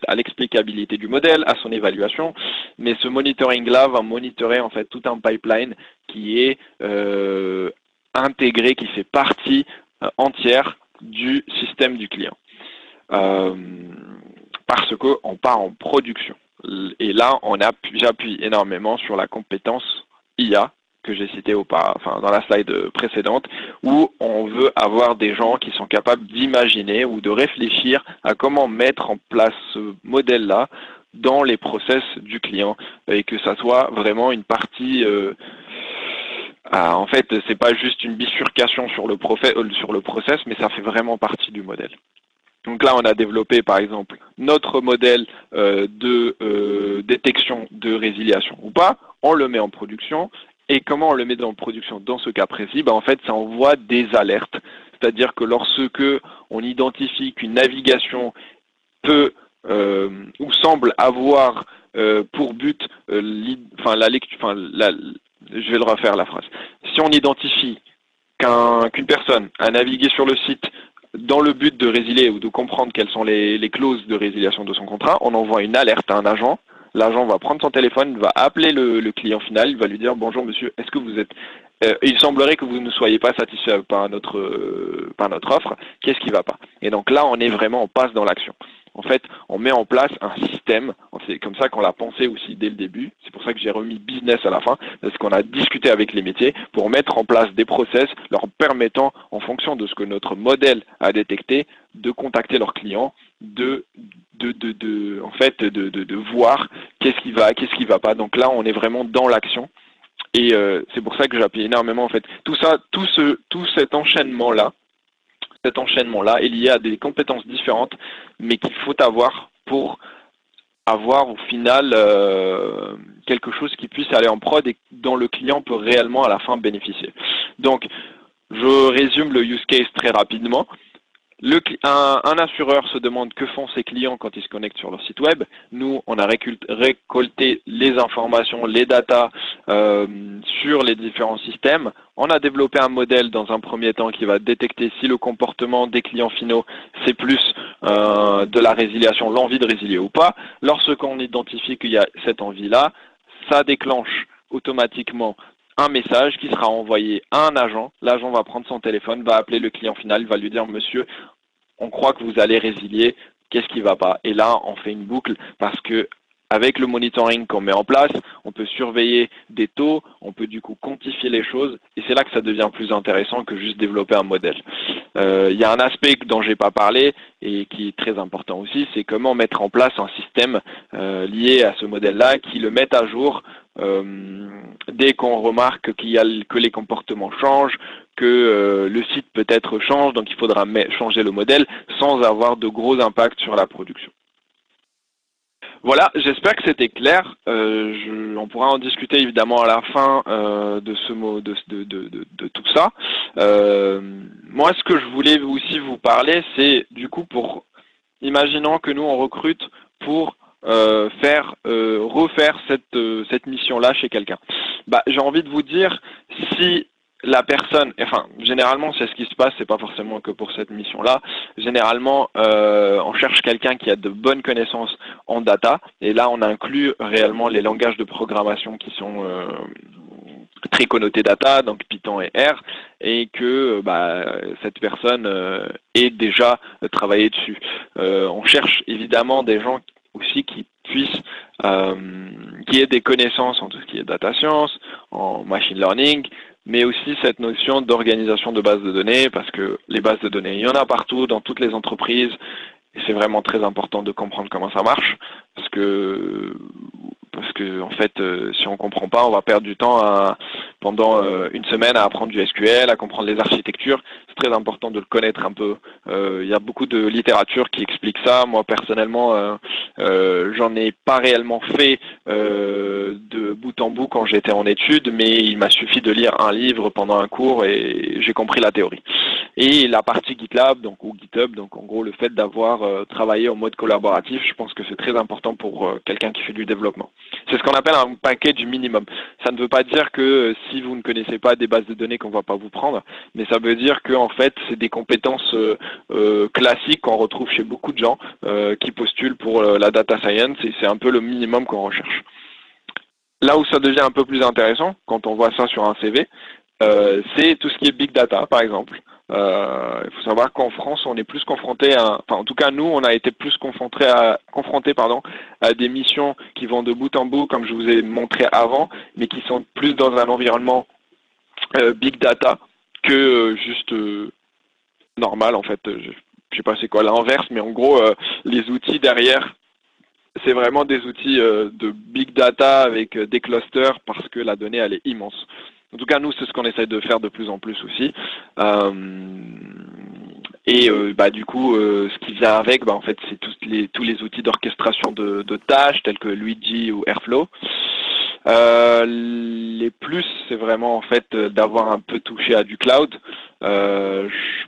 à l'explicabilité du modèle, à son évaluation. Mais ce monitoring-là va monitorer en fait tout un pipeline qui est intégré, qui fait partie entière du système du client. Parce qu'on part en production. Et là, j'appuie énormément sur la compétence IA, que j'ai cité dans la slide précédente, où on veut avoir des gens qui sont capables d'imaginer ou de réfléchir à comment mettre en place ce modèle-là dans les process du client et que ça soit vraiment une partie... en fait, c'est pas juste une bifurcation sur le process, mais ça fait vraiment partie du modèle. Donc là, on a développé, par exemple, notre modèle de détection de résiliation ou pas. On le met en production. Et comment on le met en production dans ce cas précis ? En fait, ça envoie des alertes. C'est-à-dire que lorsque on identifie qu'une navigation peut ou semble avoir pour but je vais le refaire la phrase. Si on identifie qu'une personne a navigué sur le site dans le but de résilier ou de comprendre quelles sont les clauses de résiliation de son contrat, on envoie une alerte à un agent. L'agent va prendre son téléphone, va appeler le client final, il va lui dire « Bonjour monsieur, est-ce que vous êtes... il semblerait que vous ne soyez pas satisfait par notre offre, qu'est-ce qui ne va pas ?» Et donc là, on passe dans l'action. En fait, on met en place un système, c'est comme ça qu'on l'a pensé aussi dès le début, c'est pour ça que j'ai remis business à la fin, parce qu'on a discuté avec les métiers pour mettre en place des process leur permettant, en fonction de ce que notre modèle a détecté, de contacter leurs clients, de voir qu'est-ce qui va pas. Donc là, on est vraiment dans l'action. Et c'est pour ça que j'appuie énormément, en fait. Tout cet enchaînement-là est lié à des compétences différentes, mais qu'il faut avoir pour avoir au final quelque chose qui puisse aller en prod et dont le client peut réellement à la fin bénéficier. Donc, je résume le use case très rapidement. Un assureur se demande que font ses clients quand ils se connectent sur leur site web. Nous, on a récolté les informations, les datas sur les différents systèmes. On a développé un modèle dans un premier temps qui va détecter si le comportement des clients finaux, c'est plus de la résiliation, l'envie de résilier ou pas. Lorsqu'on identifie qu'il y a cette envie-là, ça déclenche automatiquement un message qui sera envoyé à un agent. L'agent va prendre son téléphone, va appeler le client final, va lui dire « Monsieur, on croit que vous allez résilier, qu'est-ce qui ne va pas? Et là, on fait une boucle parce que avec le monitoring qu'on met en place, on peut surveiller des taux, on peut du coup quantifier les choses, et c'est là que ça devient plus intéressant que juste développer un modèle. Il y a un aspect dont j'ai pas parlé et qui est très important aussi, c'est comment mettre en place un système lié à ce modèle-là qui le mette à jour dès qu'on remarque que les comportements changent, que le site peut-être change, donc il faudra changer le modèle sans avoir de gros impacts sur la production. Voilà, j'espère que c'était clair. On pourra en discuter évidemment à la fin de tout ça. Moi, ce que je voulais aussi vous parler, c'est du coup imaginons que nous on recrute pour refaire cette mission-là chez quelqu'un. J'ai envie de vous dire, si la personne, enfin, généralement, c'est ce qui se passe, c'est pas forcément que pour cette mission-là. Généralement, on cherche quelqu'un qui a de bonnes connaissances en data, et là, on inclut réellement les langages de programmation qui sont très connotés data, donc Python et R, et que cette personne ait déjà travaillé dessus. On cherche évidemment des gens aussi qui puissent, qui aient des connaissances en tout ce qui est data science, en machine learning, mais aussi cette notion d'organisation de bases de données, parce que les bases de données, il y en a partout, dans toutes les entreprises, et c'est vraiment très important de comprendre comment ça marche, parce que en fait, si on comprend pas, on va perdre du temps pendant une semaine à apprendre du SQL, à comprendre les architectures. C'est très important de le connaître un peu. Il y a beaucoup de littérature qui explique ça. Moi, personnellement, j'en ai pas réellement fait de bout en bout quand j'étais en études, mais il m'a suffi de lire un livre pendant un cours et j'ai compris la théorie. Et la partie GitLab, ou GitHub, donc en gros le fait d'avoir travaillé en mode collaboratif, je pense que c'est très important pour quelqu'un qui fait du développement. C'est ce qu'on appelle un package minimum. Ça ne veut pas dire que si vous ne connaissez pas des bases de données qu'on ne va pas vous prendre, mais ça veut dire que en fait c'est des compétences classiques qu'on retrouve chez beaucoup de gens qui postulent pour la data science, et c'est un peu le minimum qu'on recherche. Là où ça devient un peu plus intéressant, quand on voit ça sur un CV, c'est tout ce qui est big data, par exemple. Il faut savoir qu'en France, on est plus confronté en tout cas nous, on a été plus confronté à des missions qui vont de bout en bout, comme je vous ai montré avant, mais qui sont plus dans un environnement big data que juste normal, en fait. Je sais pas c'est quoi l'inverse, mais en gros, les outils derrière, c'est vraiment des outils de big data avec des clusters, parce que la donnée, elle est immense. En tout cas, nous, c'est ce qu'on essaie de faire de plus en plus aussi. Du coup, ce qui vient avec, en fait, c'est tous les outils d'orchestration de tâches, tels que Luigi ou Airflow. Les plus, c'est vraiment en fait d'avoir un peu touché à du cloud.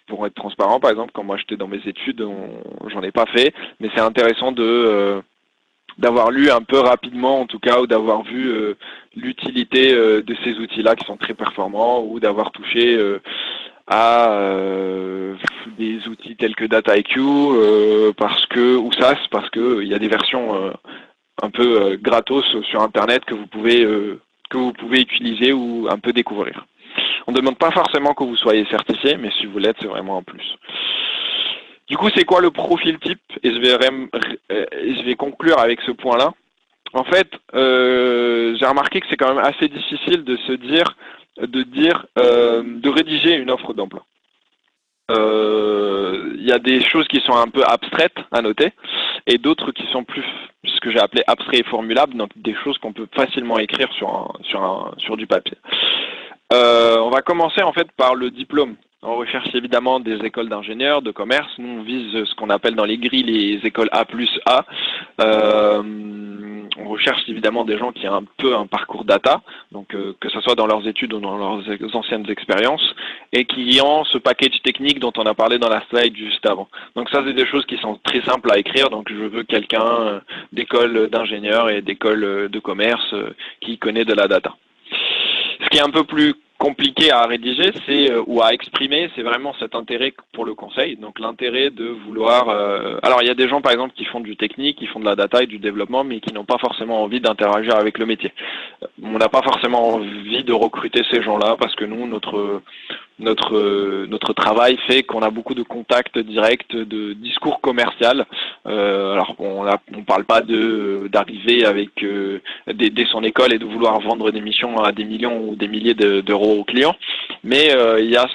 Pour être transparent, par exemple, quand moi j'étais dans mes études, j'en ai pas fait, mais c'est intéressant d'avoir lu un peu rapidement, en tout cas, ou d'avoir vu l'utilité de ces outils-là qui sont très performants, ou d'avoir touché à des outils tels que DataIQ, ou SAS, parce que il y a des versions un peu gratos sur Internet que vous pouvez utiliser ou un peu découvrir. On ne demande pas forcément que vous soyez certifié, mais si vous l'êtes, c'est vraiment un plus. Du coup, c'est quoi le profil type? Et je vais conclure avec ce point-là. En fait, j'ai remarqué que c'est quand même assez difficile de rédiger une offre d'emploi. Il y a des choses qui sont un peu abstraites à noter, et d'autres qui sont plus ce que j'ai appelé abstrait et formulable, donc des choses qu'on peut facilement écrire sur du papier. On va commencer en fait par le diplôme. On recherche évidemment des écoles d'ingénieurs, de commerce. Nous, on vise ce qu'on appelle dans les grilles les écoles A+A. On recherche évidemment des gens qui ont un peu un parcours data, donc que ce soit dans leurs études ou dans leurs anciennes expériences, et qui ont ce package technique dont on a parlé dans la slide juste avant. Donc ça, c'est des choses qui sont très simples à écrire. Donc je veux quelqu'un d'école d'ingénieur et d'école de commerce qui connaît de la data. Ce qui est un peu plus compliqué à rédiger, ou à exprimer, c'est vraiment cet intérêt pour le conseil. Donc l'intérêt de vouloir... alors il y a des gens par exemple qui font du technique, qui font de la data et du développement, mais qui n'ont pas forcément envie d'interagir avec le métier. On n'a pas forcément envie de recruter ces gens-là parce que nous, notre travail fait qu'on a beaucoup de contacts directs, de discours commercial. Alors on parle pas d'arriver avec dès son école et de vouloir vendre des missions à des millions ou des milliers d'euros aux clients, mais il y a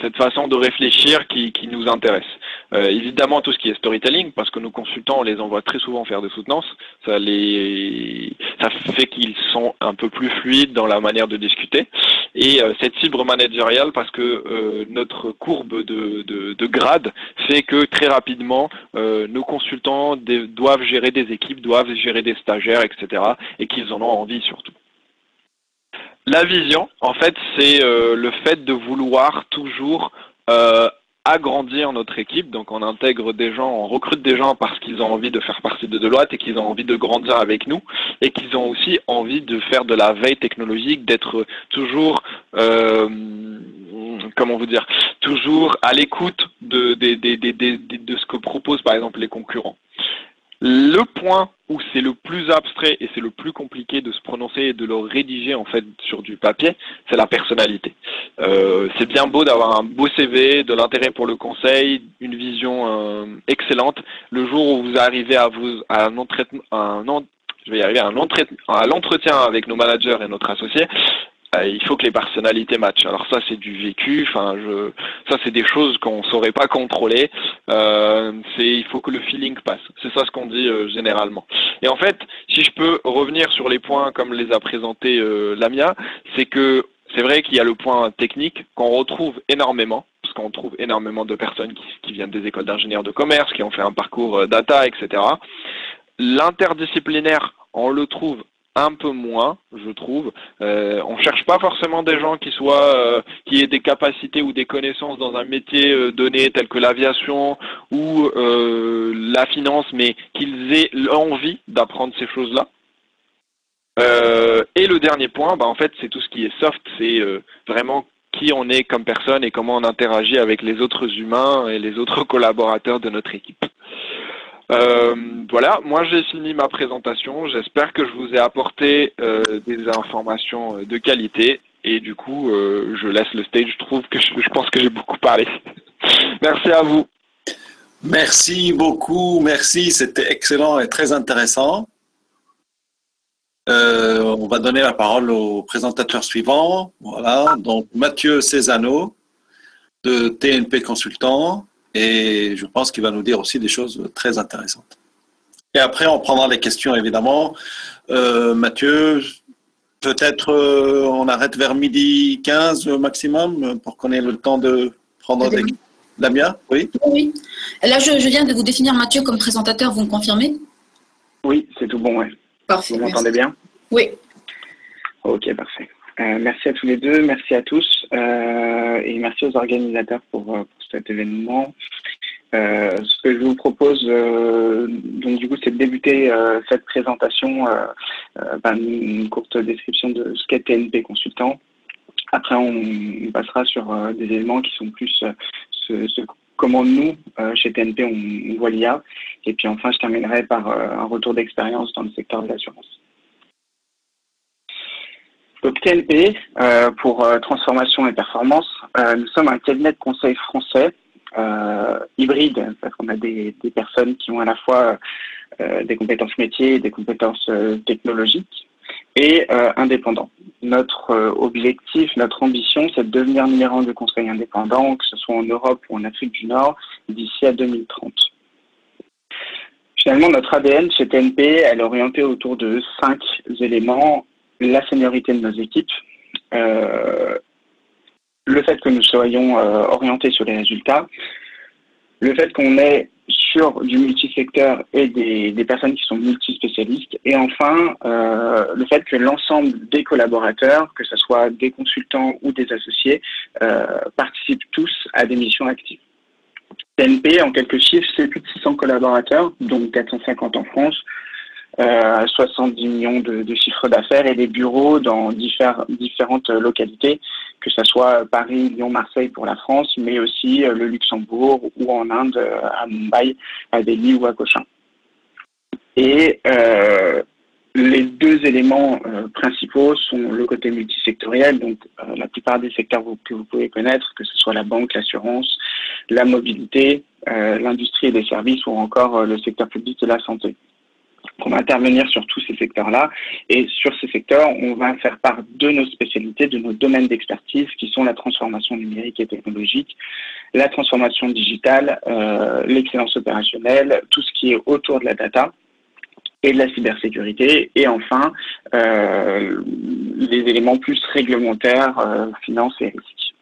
cette façon de réfléchir qui nous intéresse. Évidemment, tout ce qui est storytelling, parce que nos consultants, on les envoie très souvent faire des soutenances, ça fait qu'ils sont un peu plus fluides dans la manière de discuter. Et cette fibre managériale, parce que notre courbe de grade fait que très rapidement, nos consultants doivent gérer des équipes, doivent gérer des stagiaires, etc. et qu'ils en ont envie surtout. La vision, en fait, c'est le fait de vouloir toujours agrandir notre équipe. Donc, on intègre des gens, on recrute des gens parce qu'ils ont envie de faire partie de Deloitte et qu'ils ont envie de grandir avec nous et qu'ils ont aussi envie de faire de la veille technologique, d'être toujours, comment vous dire, toujours à l'écoute de ce que proposent, par exemple, les concurrents. Le point où c'est le plus abstrait et c'est le plus compliqué de se prononcer et de le rédiger en fait sur du papier, c'est la personnalité. C'est bien beau d'avoir un beau CV, de l'intérêt pour le conseil, une vision excellente. Le jour où vous arrivez à l'entretien avec nos managers et notre associé, il faut que les personnalités matchent. Alors ça, c'est du vécu. Ça, c'est des choses qu'on saurait pas contrôler. Il faut que le feeling passe. C'est ça ce qu'on dit généralement. Et en fait, si je peux revenir sur les points comme les a présentés Lamia, c'est que c'est vrai qu'il y a le point technique qu'on retrouve énormément, parce qu'on trouve énormément de personnes qui viennent des écoles d'ingénieurs de commerce, qui ont fait un parcours data, etc. L'interdisciplinaire, on le trouve un peu moins, je trouve. On cherche pas forcément des gens qui aient des capacités ou des connaissances dans un métier donné tel que l'aviation ou la finance, mais qu'ils aient l'envie d'apprendre ces choses-là. Et le dernier point, en fait, c'est tout ce qui est soft, c'est vraiment qui on est comme personne et comment on interagit avec les autres humains et les autres collaborateurs de notre équipe. Voilà, moi j'ai fini ma présentation, j'espère que je vous ai apporté des informations de qualité et du coup je laisse le stage, je pense que j'ai beaucoup parlé. Merci à vous. Merci beaucoup, merci, c'était excellent et très intéressant. On va donner la parole au présentateur suivant, voilà, donc Mathieu Cézanneau de TNP Consultant. Et je pense qu'il va nous dire aussi des choses très intéressantes. Et après, on prendra les questions, évidemment. Mathieu, peut-être on arrête vers 12h15 maximum pour qu'on ait le temps de prendre des... Lamia, oui? Oui. Là, je viens de vous définir Mathieu comme présentateur, vous me confirmez? Oui, c'est tout bon, oui. Parfait. Vous m'entendez bien? Oui. Ok, parfait. Merci à tous les deux, merci à tous et merci aux organisateurs pour cet événement. Ce que je vous propose, donc du coup, c'est de débuter cette présentation par une courte description de ce qu'est TNP Consultant. Après, on passera sur des éléments qui sont plus comment nous, chez TNP, on voit l'IA. Et puis enfin, je terminerai par un retour d'expérience dans le secteur de l'assurance. Donc TNP, pour transformation et performance, nous sommes un cabinet de conseil français, hybride, parce qu'on a des personnes qui ont à la fois des compétences métiers et des compétences technologiques, et indépendants. Notre objectif, notre ambition, c'est de devenir numéro 1 de conseil indépendant, que ce soit en Europe ou en Afrique du Nord, d'ici à 2030. Finalement, notre ADN chez TNP, elle est orientée autour de 5 éléments. La seniorité de nos équipes, le fait que nous soyons orientés sur les résultats, le fait qu'on est sur du multisecteur et des personnes qui sont multispécialistes, et enfin le fait que l'ensemble des collaborateurs, que ce soit des consultants ou des associés, participent tous à des missions actives. TNP, en quelques chiffres, c'est plus de 600 collaborateurs, donc 450 en France, 70 millions de chiffres d'affaires et des bureaux dans différentes localités, que ce soit Paris, Lyon, Marseille pour la France, mais aussi le Luxembourg ou en Inde, à Mumbai, à Delhi ou à Cochin. Et les deux éléments principaux sont le côté multisectoriel, donc la plupart des secteurs que vous pouvez connaître, que ce soit la banque, l'assurance, la mobilité, l'industrie et les services ou encore le secteur public et la santé. On va intervenir sur tous ces secteurs-là et sur ces secteurs, on va faire part de nos spécialités, de nos domaines d'expertise qui sont la transformation numérique et technologique, la transformation digitale, l'excellence opérationnelle, tout ce qui est autour de la data et de la cybersécurité, et enfin les éléments plus réglementaires, finance et risques.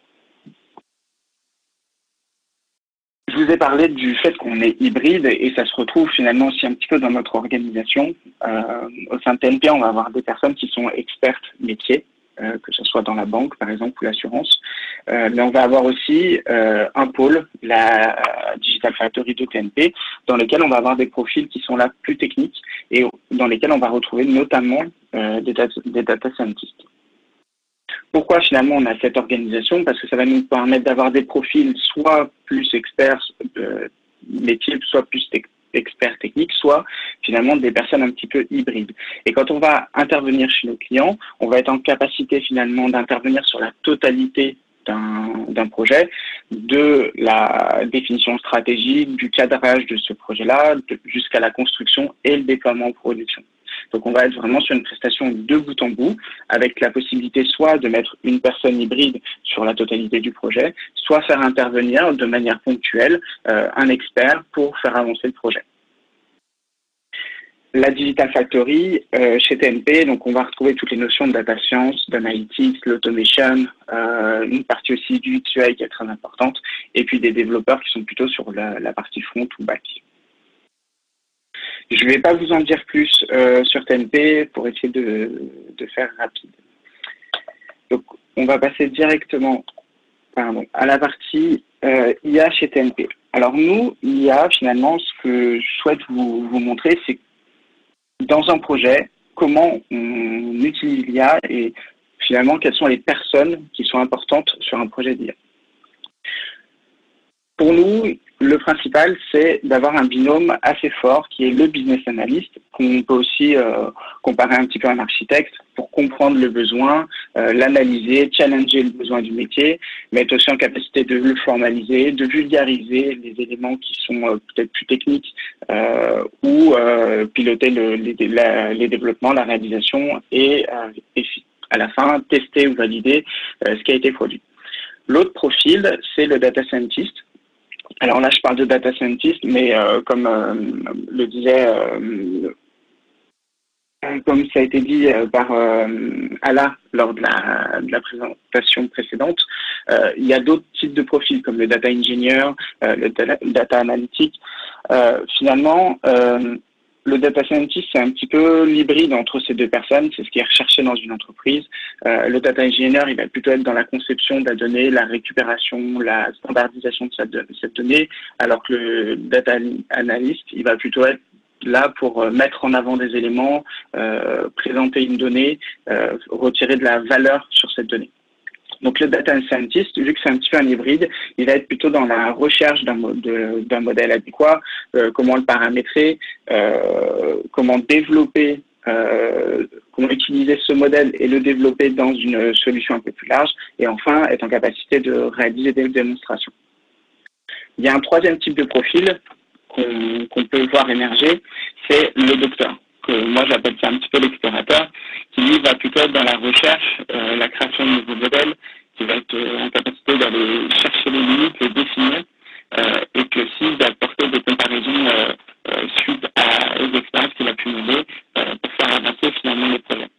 Je vous ai parlé du fait qu'on est hybride et ça se retrouve finalement aussi un petit peu dans notre organisation. Au sein de TNP, on va avoir des personnes qui sont expertes métiers, que ce soit dans la banque par exemple ou l'assurance. Mais on va avoir aussi un pôle, la Digital Factory de TNP, dans lequel on va avoir des profils qui sont là plus techniques et dans lesquels on va retrouver notamment des data scientists. Pourquoi finalement on a cette organisation? Parce que ça va nous permettre d'avoir des profils soit plus experts métiers, soit plus experts techniques, soit finalement des personnes un petit peu hybrides. Et quand on va intervenir chez nos clients, on va être en capacité finalement d'intervenir sur la totalité d'un projet, de la définition stratégique, du cadrage de ce projet-là, jusqu'à la construction et le déploiement en production. Donc, on va être vraiment sur une prestation de bout en bout, avec la possibilité soit de mettre une personne hybride sur la totalité du projet, soit faire intervenir de manière ponctuelle un expert pour faire avancer le projet. La Digital Factory, chez TNP, donc on va retrouver toutes les notions de data science, d'analytics, l'automation, une partie aussi du UX/UI qui est très importante, et puis des développeurs qui sont plutôt sur la partie front ou back. Je ne vais pas vous en dire plus sur TNP pour essayer de faire rapide. Donc, on va passer directement à la partie IA chez TNP. Alors nous, IA, finalement, ce que je souhaite vous montrer, c'est dans un projet, comment on utilise l'IA et finalement, quelles sont les personnes qui sont importantes sur un projet d'IA. Pour nous, le principal, c'est d'avoir un binôme assez fort qui est le business analyst, qu'on peut aussi comparer un petit peu à un architecte pour comprendre le besoin, l'analyser, challenger le besoin du métier, mais être aussi en capacité de le formaliser, de vulgariser les éléments qui sont peut-être plus techniques ou piloter les développements, la réalisation et à la fin, tester ou valider ce qui a été produit. L'autre profil, c'est le data scientist. Alors là, je parle de data scientist, mais comme le disait, comme ça a été dit par Ala lors de la présentation précédente, il y a d'autres types de profils comme le data engineer, le data analytic. Finalement, le data scientist, c'est un petit peu l'hybride entre ces deux personnes, c'est ce qui est recherché dans une entreprise. Le data engineer, il va plutôt être dans la conception de la donnée, la récupération, la standardisation de cette donnée, alors que le data analyst, il va plutôt être là pour mettre en avant des éléments, présenter une donnée, retirer de la valeur sur cette donnée. Donc le data scientist, vu que c'est un petit peu un hybride, il va être plutôt dans la recherche d'un modèle adéquat, comment le paramétrer, comment développer, comment utiliser ce modèle et le développer dans une solution un peu plus large, et enfin être en capacité de réaliser des démonstrations. Il y a un troisième type de profil qu'on peut voir émerger, c'est le docteur, que moi j'appelle ça un petit peu l'explorateur, qui lui va plutôt être dans la recherche, la création de nouveaux modèles, qui va être en capacité d'aller chercher les limites, les définir, et puis aussi d'apporter des comparaisons suite aux expériences qu'il a pu mener pour faire avancer finalement les projets.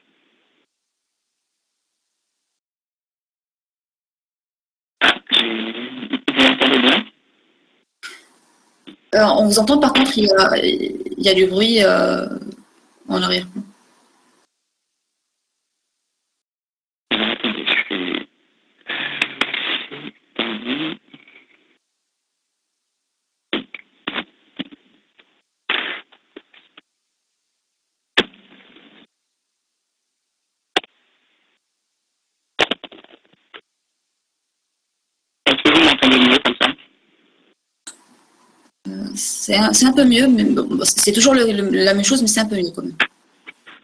Vous entendez bien? On vous entend, par contre, il y a du bruit en arrière-plan. Attendez, je fais... Est-ce que vous m'entendez mieux comme ça? C'est un peu mieux, mais bon, c'est toujours la même chose, mais c'est un peu mieux quand même.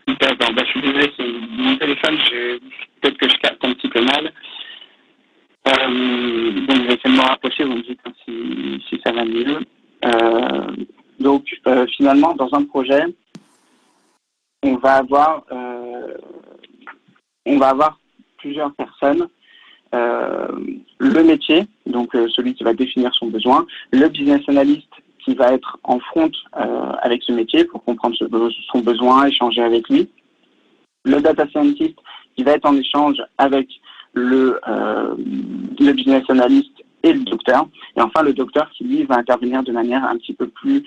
Super. Donc, je vais essayer de me rapprocher, vous me dites si ça va mieux. Finalement, dans un projet, on va avoir plusieurs personnes. Le métier, donc celui qui va définir son besoin, le business analyst qui va être en front avec ce métier pour comprendre son besoin, échanger avec lui, le data scientist qui va être en échange avec le business analyst et le docteur, et enfin le docteur qui lui va intervenir de manière un petit peu plus,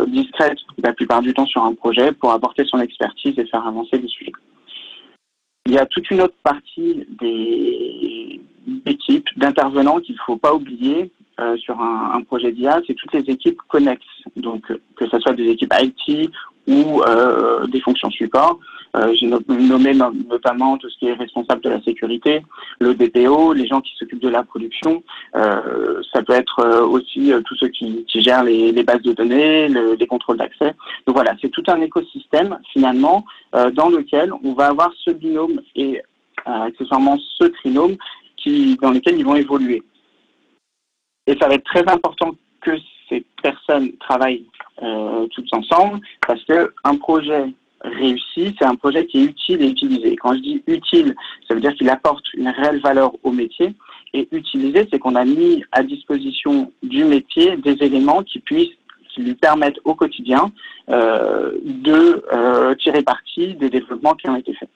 discrète la plupart du temps sur un projet pour apporter son expertise et faire avancer les sujets. Il y a toute une autre partie des équipes, d'intervenants qu'il ne faut pas oublier sur un projet d'IA, c'est toutes les équipes connexes. Donc, que ce soit des équipes IT ou des fonctions support. J'ai nommé notamment tout ce qui est responsable de la sécurité, le DPO, les gens qui s'occupent de la production. Ça peut être aussi tous ceux qui gèrent les bases de données, les contrôles d'accès. Donc voilà, c'est tout un écosystème finalement dans lequel on va avoir ce binôme et accessoirement ce trinôme dans lesquels ils vont évoluer. Et ça va être très important que ces personnes travaillent toutes ensemble parce qu'un projet réussi, c'est un projet qui est utile et utilisé. Quand je dis utile, ça veut dire qu'il apporte une réelle valeur au métier. Et utilisé, c'est qu'on a mis à disposition du métier des éléments qui lui permettent au quotidien de tirer parti des développements qui ont été faits.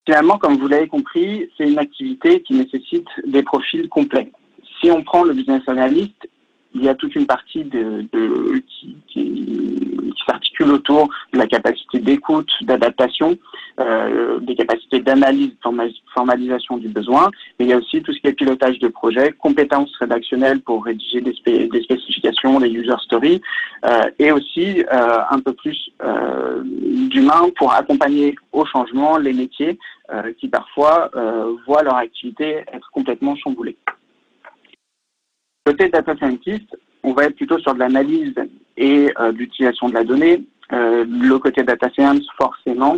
Finalement, comme vous l'avez compris, c'est une activité qui nécessite des profils complets. Si on prend le business analyst, il y a toute une partie qui s'articule autour de la capacité d'écoute, d'adaptation, des capacités d'analyse, formalisation du besoin, mais il y a aussi tout ce qui est pilotage de projet, compétences rédactionnelles pour rédiger des spécifications, des user stories, et aussi un peu plus d'humain pour accompagner au changement les métiers qui parfois voient leur activité être complètement chamboulée. Côté data scientist, on va être plutôt sur de l'analyse et d'utilisation de la donnée. Le côté data science, forcément,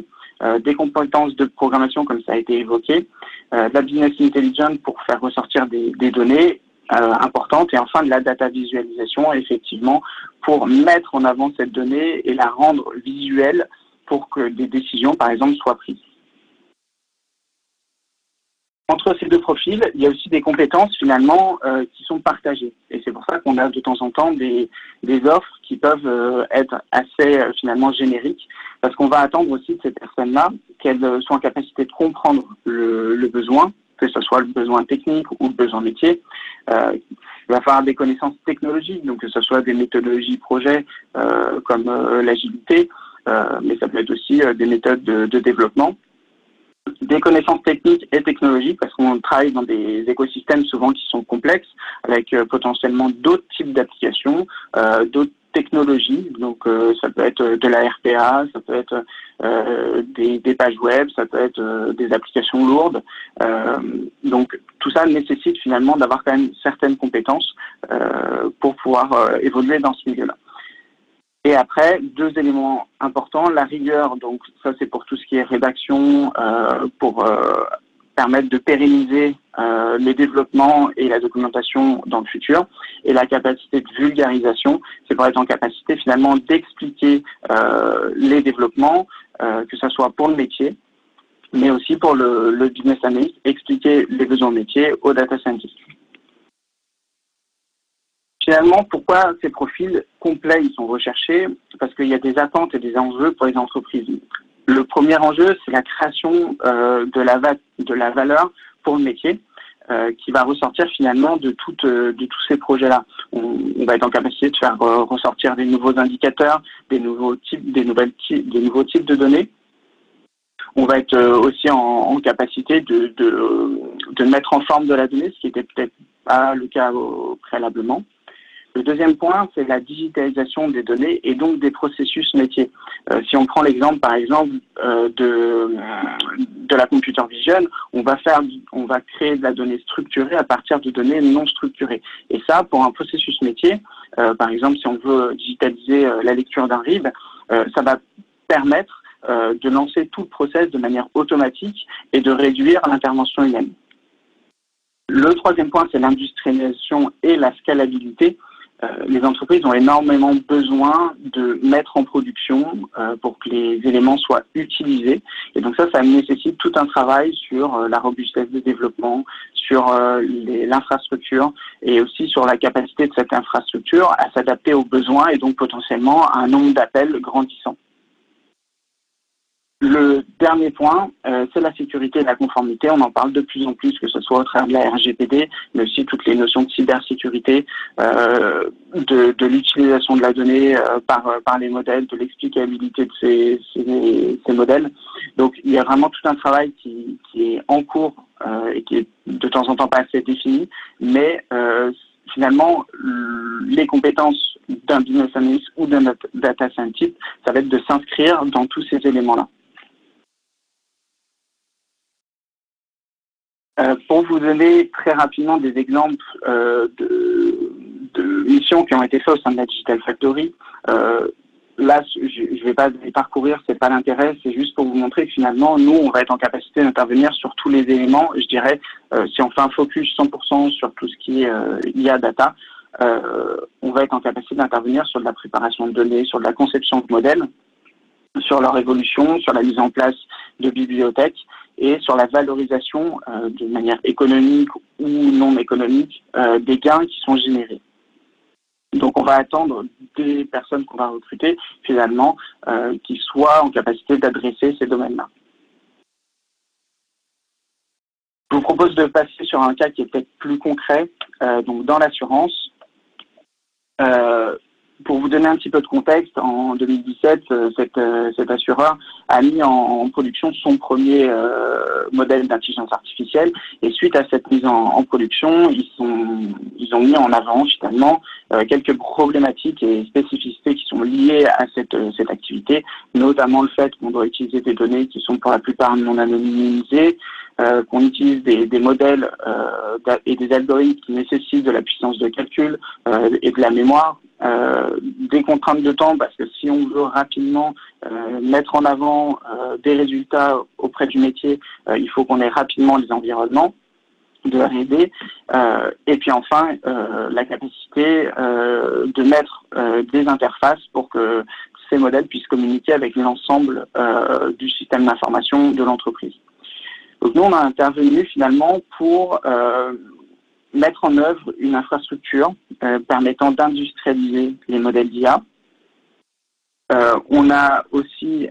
des compétences de programmation, comme ça a été évoqué, de la business intelligence pour faire ressortir des données importantes, et enfin de la data visualisation, effectivement, pour mettre en avant cette donnée et la rendre visuelle pour que des décisions, par exemple, soient prises. Entre ces deux profils, il y a aussi des compétences finalement qui sont partagées. Et c'est pour ça qu'on a de temps en temps des offres qui peuvent être assez finalement génériques, parce qu'on va attendre aussi de ces personnes-là qu'elles soient en capacité de comprendre le besoin, que ce soit le besoin technique ou le besoin métier. Il va falloir des connaissances technologiques, donc que ce soit des méthodologies projet comme l'agilité, mais ça peut être aussi des méthodes de développement. Des connaissances techniques et technologiques, parce qu'on travaille dans des écosystèmes souvent qui sont complexes, avec potentiellement d'autres types d'applications, d'autres technologies. Donc ça peut être de la RPA, ça peut être des pages web, ça peut être des applications lourdes. Donc tout ça nécessite finalement d'avoir quand même certaines compétences pour pouvoir évoluer dans ce milieu-là. Et après, deux éléments importants, la rigueur, donc ça c'est pour tout ce qui est rédaction, pour permettre de pérenniser les développements et la documentation dans le futur, et la capacité de vulgarisation, c'est pour être en capacité finalement d'expliquer les développements, que ce soit pour le métier, mais aussi pour le business analyst, expliquer les besoins métiers aux data scientists. Finalement, pourquoi ces profils complets ils sont recherchés? Parce qu'il y a des attentes et des enjeux pour les entreprises. Le premier enjeu, c'est la création de la valeur pour le métier, qui va ressortir finalement de tous ces projets-là. On va être en capacité de faire ressortir des nouveaux indicateurs, des nouveaux types de données. On va être aussi en capacité de mettre en forme de la donnée, ce qui était peut-être pas le cas préalablement. Le deuxième point, c'est la digitalisation des données et donc des processus métiers. Si on prend l'exemple, par exemple, de la computer vision, on va créer de la donnée structurée à partir de données non structurées. Et ça, pour un processus métier, par exemple, si on veut digitaliser la lecture d'un RIB, ça va permettre de lancer tout le process de manière automatique et de réduire l'intervention humaine. Le troisième point, c'est l'industrialisation et la scalabilité. Les entreprises ont énormément besoin de mettre en production pour que les éléments soient utilisés. Et donc ça nécessite tout un travail sur la robustesse des développements, sur l'infrastructure et aussi sur la capacité de cette infrastructure à s'adapter aux besoins et donc potentiellement à un nombre d'appels grandissant. Le dernier point, c'est la sécurité et la conformité. On en parle de plus en plus, que ce soit au travers de la RGPD, mais aussi toutes les notions de cybersécurité, de l'utilisation de la donnée par les modèles, de l'explicabilité de ces modèles. Donc, il y a vraiment tout un travail qui est en cours et qui est de temps en temps pas assez défini, mais finalement, les compétences d'un business analyst ou d'un data scientist, ça va être de s'inscrire dans tous ces éléments-là. Pour vous donner très rapidement des exemples de missions qui ont été faites au sein de la Digital Factory, là, je ne vais pas les parcourir, c'est pas l'intérêt, c'est juste pour vous montrer que finalement, nous, on va être en capacité d'intervenir sur tous les éléments. Je dirais, si on fait un focus 100% sur tout ce qui est IA data, on va être en capacité d'intervenir sur de la préparation de données, sur de la conception de modèles, sur leur évolution, sur la mise en place de bibliothèques et sur la valorisation de manière économique ou non économique des gains qui sont générés. Donc, on va attendre des personnes qu'on va recruter, finalement, qui soient en capacité d'adresser ces domaines-là. Je vous propose de passer sur un cas qui est peut-être plus concret, donc dans l'assurance. Pour vous donner un petit peu de contexte, en 2017, cet assureur a mis en production son premier modèle d'intelligence artificielle. Et suite à cette mise en production, ils ont mis en avant finalement quelques problématiques et spécificités qui sont liées à cette activité, notamment le fait qu'on doit utiliser des données qui sont pour la plupart non anonymisées, qu'on utilise des modèles et des algorithmes qui nécessitent de la puissance de calcul et de la mémoire, des contraintes de temps, parce que si on veut rapidement mettre en avant des résultats auprès du métier, il faut qu'on ait rapidement les environnements de R&D, et puis enfin la capacité de mettre des interfaces pour que ces modèles puissent communiquer avec l'ensemble du système d'information de l'entreprise. Donc nous, on a intervenu finalement pour mettre en œuvre une infrastructure permettant d'industrialiser les modèles d'IA. On a aussi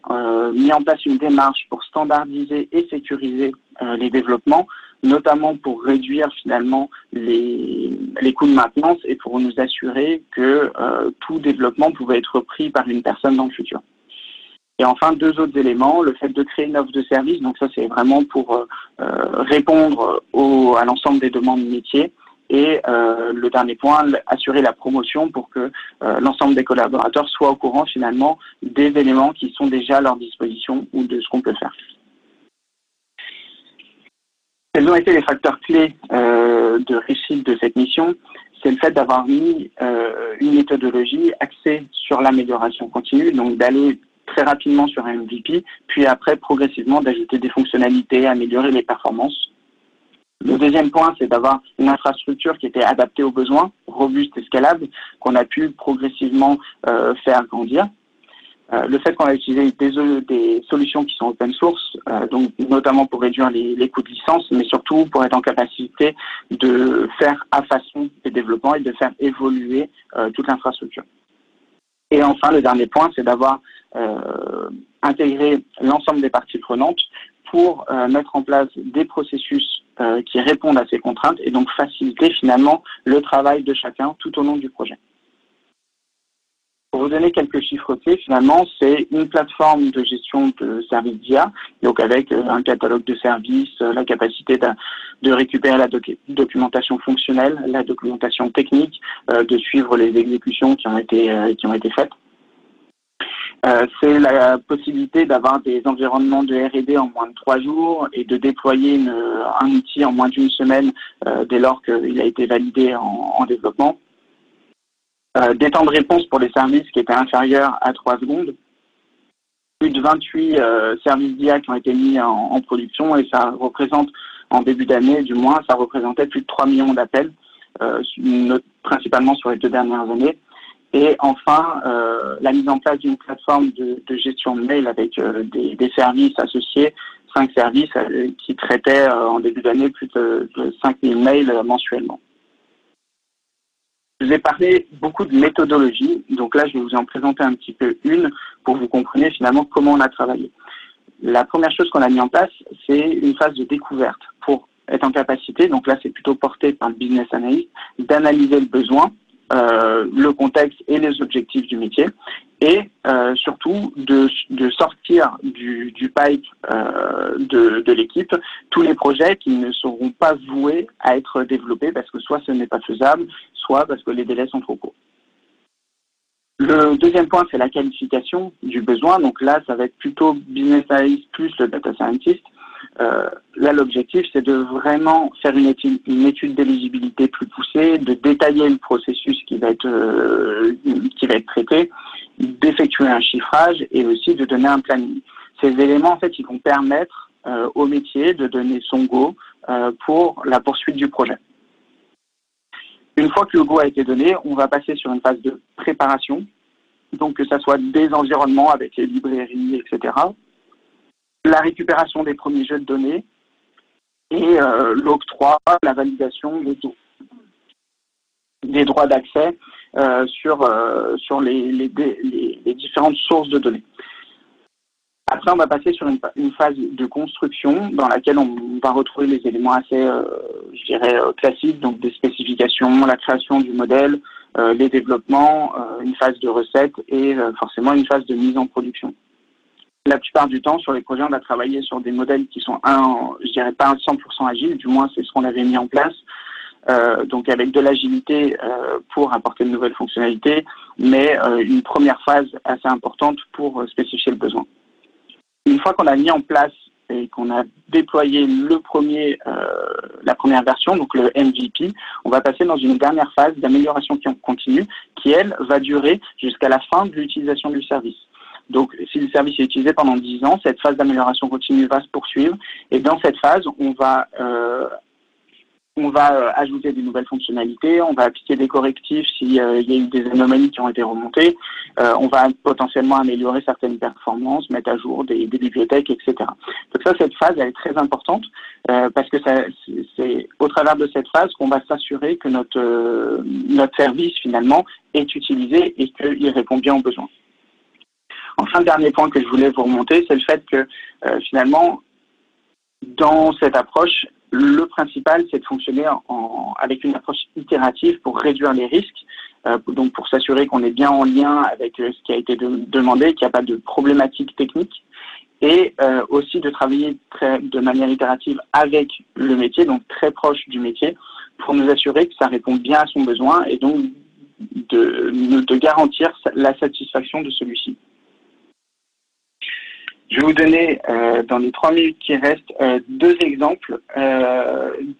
mis en place une démarche pour standardiser et sécuriser les développements, notamment pour réduire finalement les coûts de maintenance et pour nous assurer que tout développement pouvait être pris par une personne dans le futur. Et enfin, deux autres éléments, le fait de créer une offre de service, donc ça c'est vraiment pour répondre à l'ensemble des demandes métiers. Et le dernier point, assurer la promotion pour que l'ensemble des collaborateurs soient au courant finalement des éléments qui sont déjà à leur disposition ou de ce qu'on peut faire. Quels ont été les facteurs clés de réussite de cette mission? C'est le fait d'avoir mis une méthodologie axée sur l'amélioration continue, donc d'aller très rapidement sur un MVP, puis après progressivement d'ajouter des fonctionnalités, améliorer les performances. Le deuxième point, c'est d'avoir une infrastructure qui était adaptée aux besoins, robuste et scalable, qu'on a pu progressivement faire grandir. Le fait qu'on a utilisé des solutions qui sont open source, donc notamment pour réduire les coûts de licence, mais surtout pour être en capacité de faire à façon des développements et de faire évoluer toute l'infrastructure. Et enfin, le dernier point, c'est d'avoir intégré l'ensemble des parties prenantes pour mettre en place des processus qui répondent à ces contraintes et donc faciliter finalement le travail de chacun tout au long du projet. Pour vous donner quelques chiffres clés, finalement, c'est une plateforme de gestion de services d'IA, donc avec un catalogue de services, la capacité de récupérer la documentation fonctionnelle, la documentation technique, de suivre les exécutions qui ont été faites. C'est la possibilité d'avoir des environnements de R&D en moins de 3 jours et de déployer un outil en moins d'une semaine dès lors qu'il a été validé en développement. Des temps de réponse pour les services qui étaient inférieurs à 3 secondes. plus de 28 services d'IA qui ont été mis en production et ça représente, en début d'année du moins, ça représentait plus de 3 millions d'appels, principalement sur les 2 dernières années. Et enfin, la mise en place d'une plateforme de gestion de mail avec des services associés, 5 services qui traitaient en début d'année plus de 5000 mails mensuellement. Je vous ai parlé beaucoup de méthodologie, donc là je vais vous en présenter un petit peu une pour que vous compreniez finalement comment on a travaillé. La première chose qu'on a mis en place, c'est une phase de découverte pour être en capacité, donc là c'est plutôt porté par le business analyst, d'analyser le besoin, le contexte et les objectifs du métier et surtout de sortir du pipe de l'équipe tous les projets qui ne seront pas voués à être développés parce que soit ce n'est pas faisable, soit parce que les délais sont trop courts. Le deuxième point, c'est la qualification du besoin. Donc là, ça va être plutôt business analyst plus le data scientist. Là, l'objectif, c'est de vraiment faire une étude d'éligibilité plus poussée, de détailler le processus qui va être traité, d'effectuer un chiffrage et aussi de donner un planning. Ces éléments, en fait, ils vont permettre au métier de donner son go pour la poursuite du projet. Une fois que le go a été donné, on va passer sur une phase de préparation, donc que ça soit des environnements avec les librairies, etc., la récupération des premiers jeux de données et l'octroi, la validation des droits d'accès sur les différentes sources de données. Après, on va passer sur une phase de construction dans laquelle on va retrouver les éléments assez, je dirais, classiques, donc des spécifications, la création du modèle, les développements, une phase de recette et forcément une phase de mise en production. La plupart du temps, sur les projets, on va travailler sur des modèles qui sont, je dirais pas 100% agiles, du moins c'est ce qu'on avait mis en place, donc avec de l'agilité pour apporter de nouvelles fonctionnalités, mais une première phase assez importante pour spécifier le besoin. Une fois qu'on a mis en place et qu'on a déployé la première version, donc le MVP, on va passer dans une dernière phase d'amélioration continue qui, elle, va durer jusqu'à la fin de l'utilisation du service. Donc, si le service est utilisé pendant 10 ans, cette phase d'amélioration continue va se poursuivre. Et dans cette phase, on va ajouter des nouvelles fonctionnalités, on va appliquer des correctifs s'il y a eu des anomalies qui ont été remontées, on va potentiellement améliorer certaines performances, mettre à jour des bibliothèques, etc. Donc ça, cette phase, elle est très importante parce que c'est au travers de cette phase qu'on va s'assurer que notre service, finalement, est utilisé et qu'il répond bien aux besoins. Enfin, le dernier point que je voulais vous remonter, c'est le fait que finalement, dans cette approche, le principal, c'est de fonctionner avec une approche itérative pour réduire les risques, donc pour s'assurer qu'on est bien en lien avec ce qui a été demandé, qu'il n'y a pas de problématiques techniques, et aussi de travailler de manière itérative avec le métier, donc très proche du métier, pour nous assurer que ça répond bien à son besoin et donc de garantir la satisfaction de celui-ci. Je vais vous donner, dans les 3 minutes qui restent, 2 exemples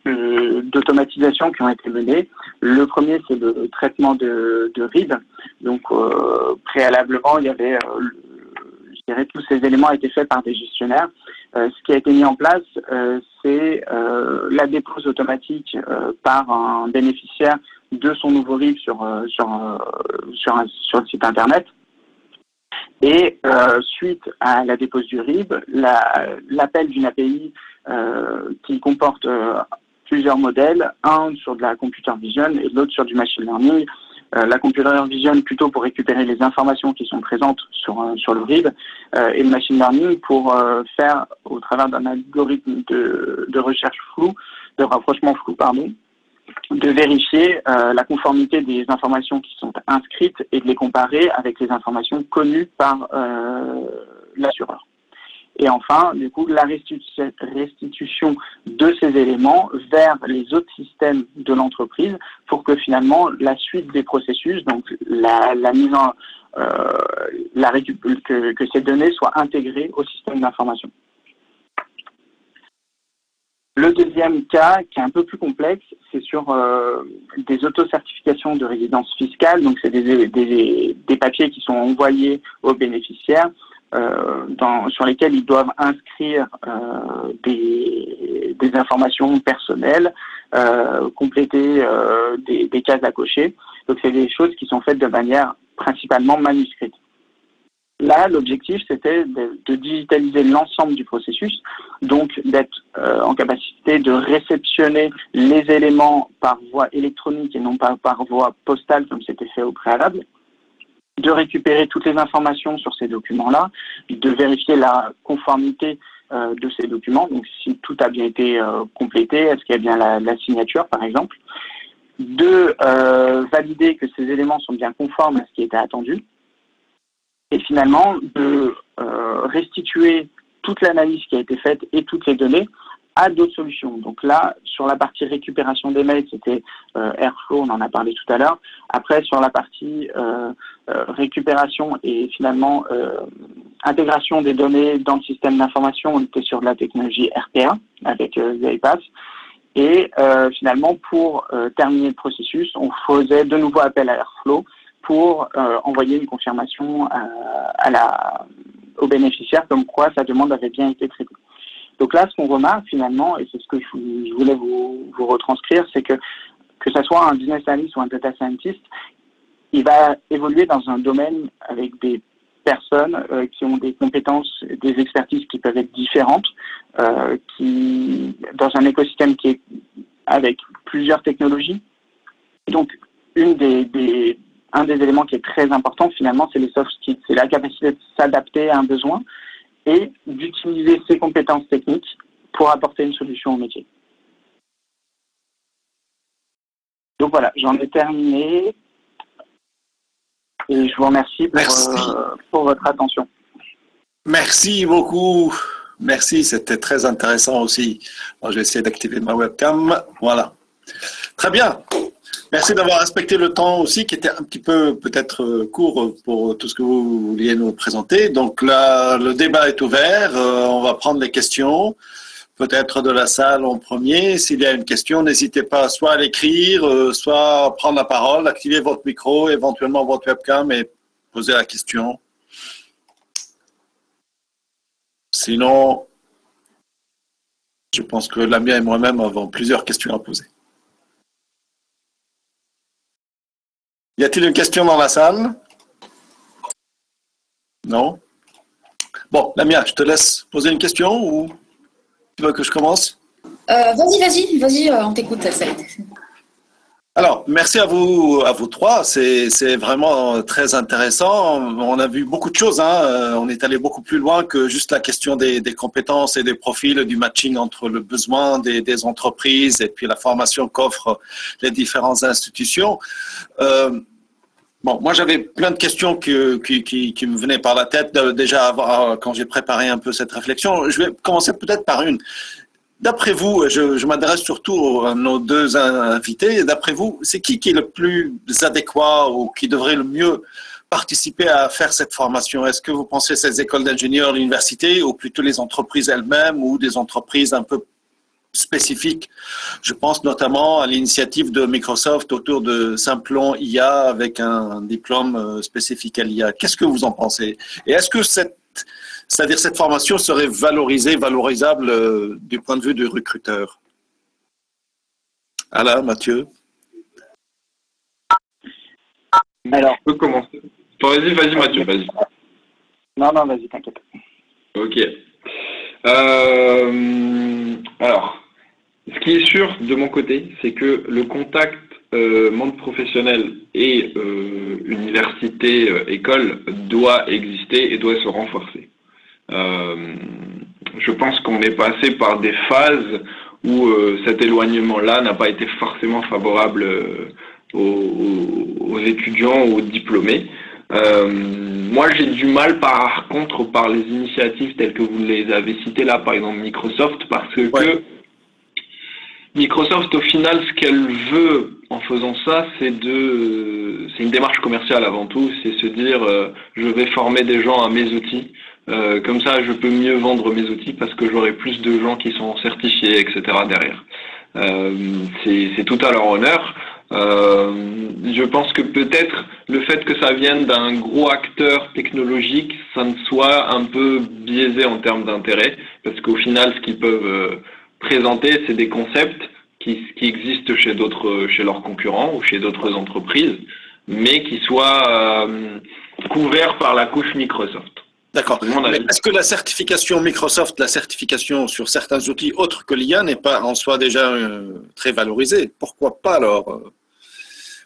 d'automatisation qui ont été menés. Le premier, c'est le traitement de RIB. Donc, préalablement, il y avait, je dirais, tous ces éléments été faits par des gestionnaires. Ce qui a été mis en place, c'est la dépose automatique par un bénéficiaire de son nouveau RIB sur le site Internet. Et suite à la dépose du RIB, l'appel d'une API qui comporte plusieurs modèles, un sur de la computer vision et l'autre sur du machine learning. La computer vision plutôt pour récupérer les informations qui sont présentes sur le RIB et le machine learning pour faire, au travers d'un algorithme de recherche floue, de rapprochement flou, de vérifier la conformité des informations qui sont inscrites et de les comparer avec les informations connues par l'assureur. Et enfin, du coup, la restitution de ces éléments vers les autres systèmes de l'entreprise pour que finalement la suite des processus, donc la mise en que ces données soient intégrées au système d'information. Le deuxième cas, qui est un peu plus complexe, c'est sur des autocertifications de résidence fiscale. Donc, c'est des papiers qui sont envoyés aux bénéficiaires sur lesquels ils doivent inscrire des informations personnelles, compléter des cases à cocher. Donc c'est des choses qui sont faites de manière principalement manuscrite. Là, l'objectif, c'était de digitaliser l'ensemble du processus, donc d'être en capacité de réceptionner les éléments par voie électronique et non pas par voie postale comme c'était fait au préalable, de récupérer toutes les informations sur ces documents-là, de vérifier la conformité de ces documents, donc si tout a bien été complété, est-ce qu'il y a bien la signature par exemple, de valider que ces éléments sont bien conformes à ce qui était attendu, et finalement de restituer toute l'analyse qui a été faite et toutes les données à d'autres solutions. Donc là, sur la partie récupération des mails, c'était Airflow, on en a parlé tout à l'heure. Après, sur la partie récupération et finalement intégration des données dans le système d'information, on était sur de la technologie RPA avec UiPath. Et finalement, pour terminer le processus, on faisait de nouveau appel à Airflow pour envoyer une confirmation au bénéficiaire comme quoi sa demande avait bien été traitée. Donc là, ce qu'on remarque finalement, et c'est ce que je voulais vous retranscrire, c'est que ce soit un business analyst ou un data scientist, il va évoluer dans un domaine avec des personnes qui ont des compétences, des expertises qui peuvent être différentes, qui dans un écosystème qui est avec plusieurs technologies. Et donc, un des éléments qui est très important finalement, c'est les soft skills, c'est la capacité de s'adapter à un besoin et d'utiliser ses compétences techniques pour apporter une solution au métier. Donc voilà, j'en ai terminé et je vous remercie pour votre attention. Merci beaucoup. Merci, c'était très intéressant aussi. Bon, je vais essayer d'activer ma webcam. Voilà. Très bien. Merci d'avoir respecté le temps aussi, qui était un petit peu peut-être court pour tout ce que vous vouliez nous présenter. Donc là, le débat est ouvert. On va prendre les questions, peut-être de la salle en premier. S'il y a une question, n'hésitez pas soit à l'écrire, soit à prendre la parole, activer votre micro, éventuellement votre webcam et poser la question. Sinon, je pense que Lamia et moi-même avons plusieurs questions à poser. Y a-t-il une question dans la salle? Non? Bon, Lamia, je te laisse poser une question ou tu veux que je commence? Vas-y, on t'écoute, Saïd. Alors, merci à vous trois. C'est vraiment très intéressant. On a vu beaucoup de choses. On est allé beaucoup plus loin que juste la question des compétences et des profils, du matching entre le besoin des entreprises et puis la formation qu'offrent les différentes institutions. Bon, moi j'avais plein de questions qui me venaient par la tête déjà quand j'ai préparé un peu cette réflexion. Je vais commencer peut-être par une. D'après vous, je m'adresse surtout à nos deux invités, d'après vous, c'est qui est le plus adéquat ou qui devrait le mieux participer à faire cette formation? Est-ce que vous pensez ces écoles d'ingénieurs, l'université, ou plutôt les entreprises elles-mêmes ou des entreprises un peu spécifiques? Je pense notamment à l'initiative de Microsoft autour de Simplon IA avec un diplôme spécifique à l'IA. Qu'est-ce que vous en pensez? Et est-ce que cette formation serait valorisable du point de vue du recruteur? Alain, Mathieu? Alors, je peux commencer. Vas-y Mathieu, vas-y. Non, vas-y, t'inquiète. Ok. Alors, ce qui est sûr de mon côté, c'est que le contact monde professionnel et université, école doit exister et doit se renforcer. Je pense qu'on est passé par des phases où cet éloignement-là n'a pas été forcément favorable aux étudiants ou aux diplômés. Moi, j'ai du mal par contre par les initiatives telles que vous les avez citées là, par exemple Microsoft, parce que Microsoft, au final, ce qu'elle veut en faisant ça, c'est une démarche commerciale avant tout, c'est se dire je vais former des gens à mes outils, comme ça je peux mieux vendre mes outils parce que j'aurai plus de gens qui sont certifiés, etc. derrière. C'est tout à leur honneur. Je pense que peut-être le fait que ça vienne d'un gros acteur technologique, ça ne soit un peu biaisé en termes d'intérêt, parce qu'au final, ce qu'ils peuvent présenter, c'est des concepts qui existent chez leurs concurrents ou chez d'autres entreprises, mais qui soient couverts par la couche Microsoft. D'accord. Est-ce que la certification Microsoft, la certification sur certains outils autres que l'IA n'est pas en soi déjà très valorisée? Pourquoi pas alors?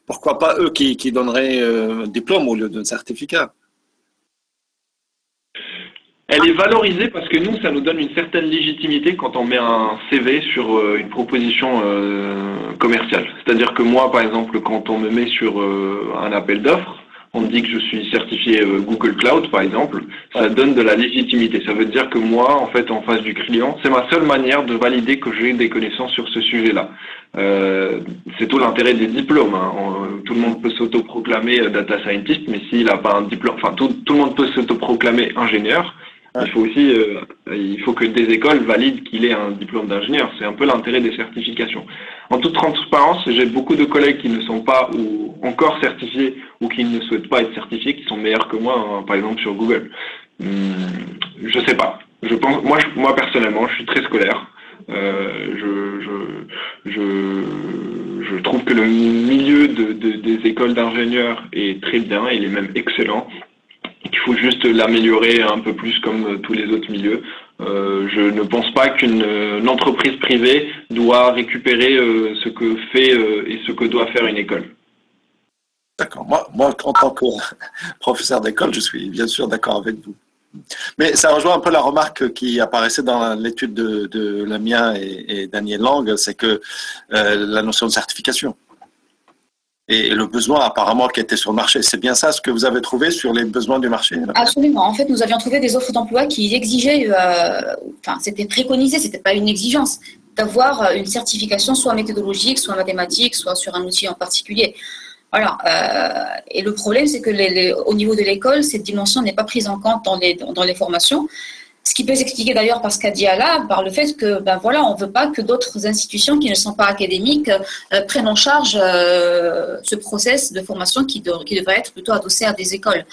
Pourquoi pas eux qui donneraient un diplôme au lieu d'un certificat? Elle est valorisée parce que nous, ça nous donne une certaine légitimité quand on met un CV sur une proposition commerciale. C'est-à-dire que moi, par exemple, quand on me met sur un appel d'offres, on me dit que je suis certifié Google Cloud, par exemple, ça donne de la légitimité. Ça veut dire que moi, en fait, en face du client, c'est ma seule manière de valider que j'ai des connaissances sur ce sujet-là. C'est tout l'intérêt des diplômes. Hein. Tout le monde peut s'autoproclamer data scientist, mais s'il n'a pas un diplôme, enfin, tout le monde peut s'autoproclamer ingénieur. Il faut que des écoles valident qu'il ait un diplôme d'ingénieur. C'est un peu l'intérêt des certifications. En toute transparence, j'ai beaucoup de collègues qui ne sont pas ou encore certifiés ou qui ne souhaitent pas être certifiés, qui sont meilleurs que moi, hein, par exemple sur Google. Je sais pas. Je pense, moi personnellement, je suis très scolaire. Je trouve que le milieu des écoles d'ingénieurs est très bien, il est même excellent. Il faut juste l'améliorer un peu plus comme tous les autres milieux. Je ne pense pas qu'une entreprise privée doit récupérer ce que fait et ce que doit faire une école. D'accord. Moi, en tant que professeur d'école, je suis bien sûr d'accord avec vous. Mais ça rejoint un peu la remarque qui apparaissait dans l'étude de Lamia et Daniel Lang, c'est que la notion de certification. Et le besoin apparemment qui était sur le marché. C'est bien ça ce que vous avez trouvé sur les besoins du marché? Absolument. En fait, nous avions trouvé des offres d'emploi qui exigeaient, c'était préconisé, c'était pas une exigence, d'avoir une certification soit méthodologique, soit mathématique, soit sur un outil en particulier. Voilà. Et le problème, c'est que au niveau de l'école, cette dimension n'est pas prise en compte dans les formations. Ce qui peut s'expliquer d'ailleurs par ce qu'a dit Ala, par le fait que, on ne veut pas que d'autres institutions qui ne sont pas académiques prennent en charge ce process de formation qui devrait être plutôt adossé à des écoles.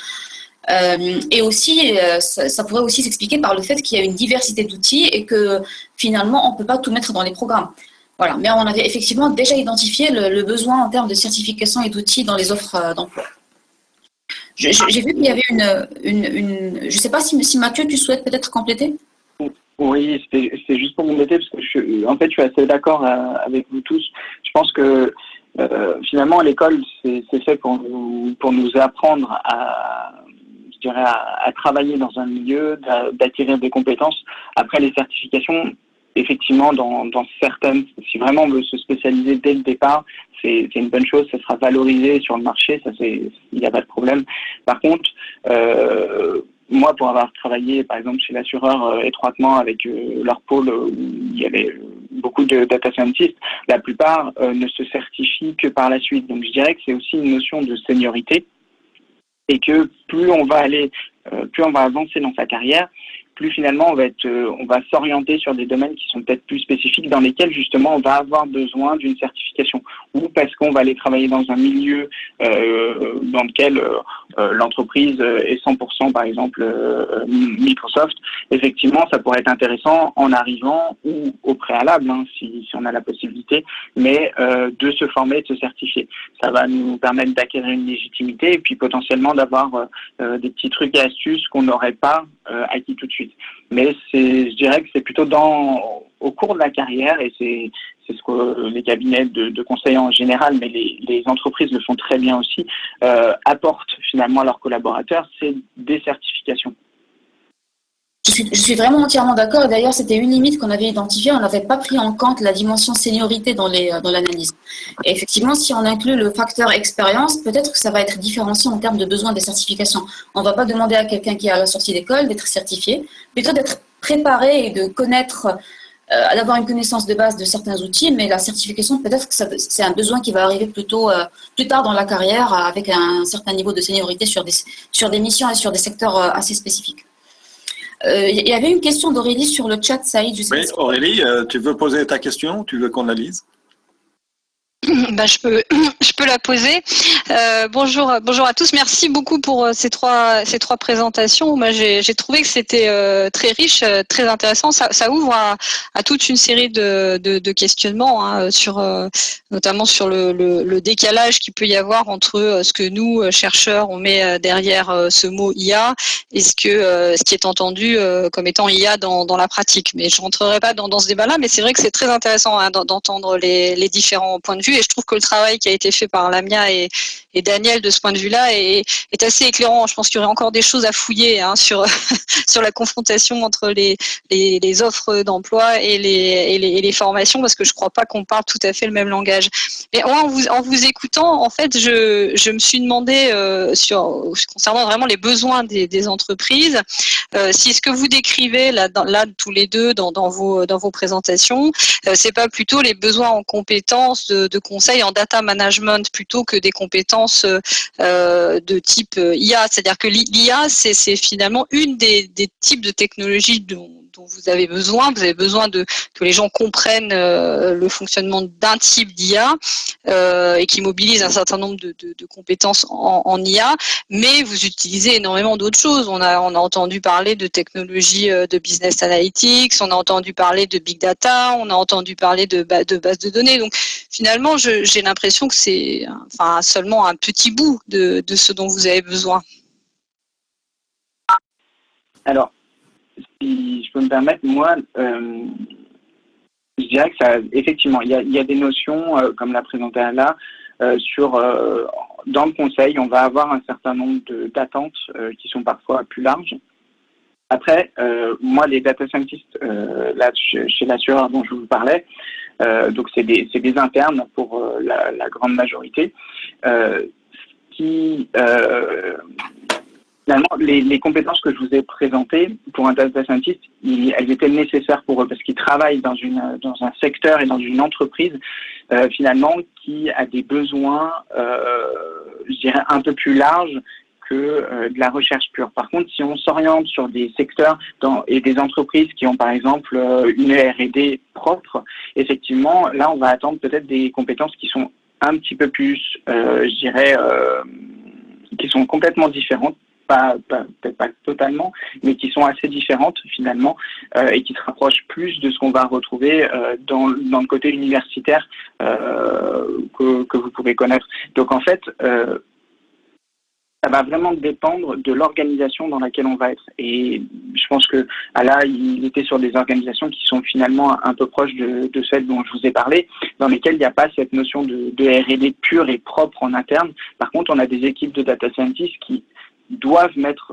Et aussi, ça pourrait aussi s'expliquer par le fait qu'il y a une diversité d'outils et que finalement, on ne peut pas tout mettre dans les programmes. Voilà. Mais on avait effectivement déjà identifié le besoin en termes de certification et d'outils dans les offres d'emploi. J'ai vu qu'il y avait je ne sais pas si Mathieu, tu souhaites peut-être compléter? Oui, c'était juste pour m'embêter parce que je suis assez d'accord avec vous tous. Je pense que finalement l'école c'est fait pour nous apprendre à travailler dans un milieu, d'acquérir des compétences. Après les certifications, effectivement, dans certaines, si vraiment on veut se spécialiser dès le départ, c'est une bonne chose, ça sera valorisé sur le marché, il n'y a pas de problème. Par contre, moi, pour avoir travaillé, par exemple, chez l'assureur étroitement avec leur pôle où il y avait beaucoup de data scientists, la plupart ne se certifient que par la suite. Donc, je dirais que c'est aussi une notion de seniorité et que plus on va avancer dans sa carrière, plus finalement on va s'orienter sur des domaines qui sont peut-être plus spécifiques dans lesquels justement on va avoir besoin d'une certification ou parce qu'on va aller travailler dans un milieu dans lequel l'entreprise est 100% par exemple Microsoft. Effectivement, ça pourrait être intéressant en arrivant ou au préalable si on a la possibilité, mais de se former, de se certifier. Ça va nous permettre d'acquérir une légitimité et puis potentiellement d'avoir des petits trucs et astuces qu'on n'aurait pas acquis tout de suite. Mais je dirais que c'est plutôt au cours de la carrière, et c'est ce que les cabinets de conseil en général, mais les entreprises le font très bien aussi, apportent finalement à leurs collaborateurs, c'est des certifications. Je suis vraiment entièrement d'accord. Et d'ailleurs, c'était une limite qu'on avait identifiée. On n'avait pas pris en compte la dimension seniorité dans l'analyse. Et effectivement, si on inclut le facteur expérience, peut-être que ça va être différencié en termes de besoin des certifications. On ne va pas demander à quelqu'un qui est à la sortie d'école d'être certifié, plutôt d'être préparé et de connaître, d'avoir une connaissance de base de certains outils. Mais la certification, peut-être que c'est un besoin qui va arriver plus tard dans la carrière avec un certain niveau de seniorité sur des missions et sur des secteurs assez spécifiques. Il y avait une question d'Aurélie sur le chat, Saïd. Oui, Aurélie, tu veux poser ta question? Tu veux qu'on la lise? Je peux la poser. Bonjour à tous. Merci beaucoup pour ces trois présentations. Moi, j'ai trouvé que c'était très riche, très intéressant. Ça ouvre à toute une série de questionnements, hein, notamment sur le décalage qu'il peut y avoir entre ce que nous chercheurs on met derrière ce mot IA et ce qui est entendu comme étant IA dans la pratique. Mais je rentrerai pas dans ce débat-là. Mais c'est vrai que c'est très intéressant, hein, d'entendre les différents points de vue. Et je trouve que le travail qui a été fait par Lamia et Daniel de ce point de vue-là est assez éclairant. Je pense qu'il y aurait encore des choses à fouiller, hein, sur la confrontation entre les offres d'emploi et les formations, parce que je crois pas qu'on parle tout à fait le même langage. Mais moi, en vous écoutant, en fait, je me suis demandé concernant vraiment les besoins des entreprises, si ce que vous décrivez là tous les deux dans vos présentations, c'est pas plutôt les besoins en compétences de conseil en data management plutôt que des compétences de type IA. C'est-à-dire que l'IA, c'est finalement une des types de technologies dont vous avez besoin. Vous avez besoin que les gens comprennent le fonctionnement d'un type d'IA et qui mobilise un certain nombre de compétences en IA, mais vous utilisez énormément d'autres choses. On a entendu parler de technologies de business analytics, on a entendu parler de big data, on a entendu parler de bases de données. Donc finalement, j'ai l'impression que c'est seulement un petit bout de ce dont vous avez besoin. Alors, si je peux me permettre, moi, je dirais que ça, effectivement, il y a des notions, comme l'a présenté Ala, dans le conseil, on va avoir un certain nombre d'attentes qui sont parfois plus larges. Après, moi, les data scientists, là, chez l'assureur dont je vous parlais, donc c'est des internes pour la grande majorité, finalement, les compétences que je vous ai présentées pour un data scientist, elles étaient nécessaires pour eux parce qu'ils travaillent dans un secteur et dans une entreprise finalement qui a des besoins, je dirais, un peu plus larges que de la recherche pure. Par contre, si on s'oriente sur des secteurs et des entreprises qui ont par exemple une R&D propre, effectivement, là, on va attendre peut-être des compétences qui sont un petit peu plus, je dirais, qui sont complètement différentes. Peut-être pas totalement, mais qui sont assez différentes finalement et qui se rapprochent plus de ce qu'on va retrouver dans le côté universitaire que vous pouvez connaître. Donc en fait, ça va vraiment dépendre de l'organisation dans laquelle on va être. Et je pense que là, il était sur des organisations qui sont finalement un peu proches de celles dont je vous ai parlé, dans lesquelles il n'y a pas cette notion de R&D pure et propre en interne. Par contre, on a des équipes de data scientists qui doivent mettre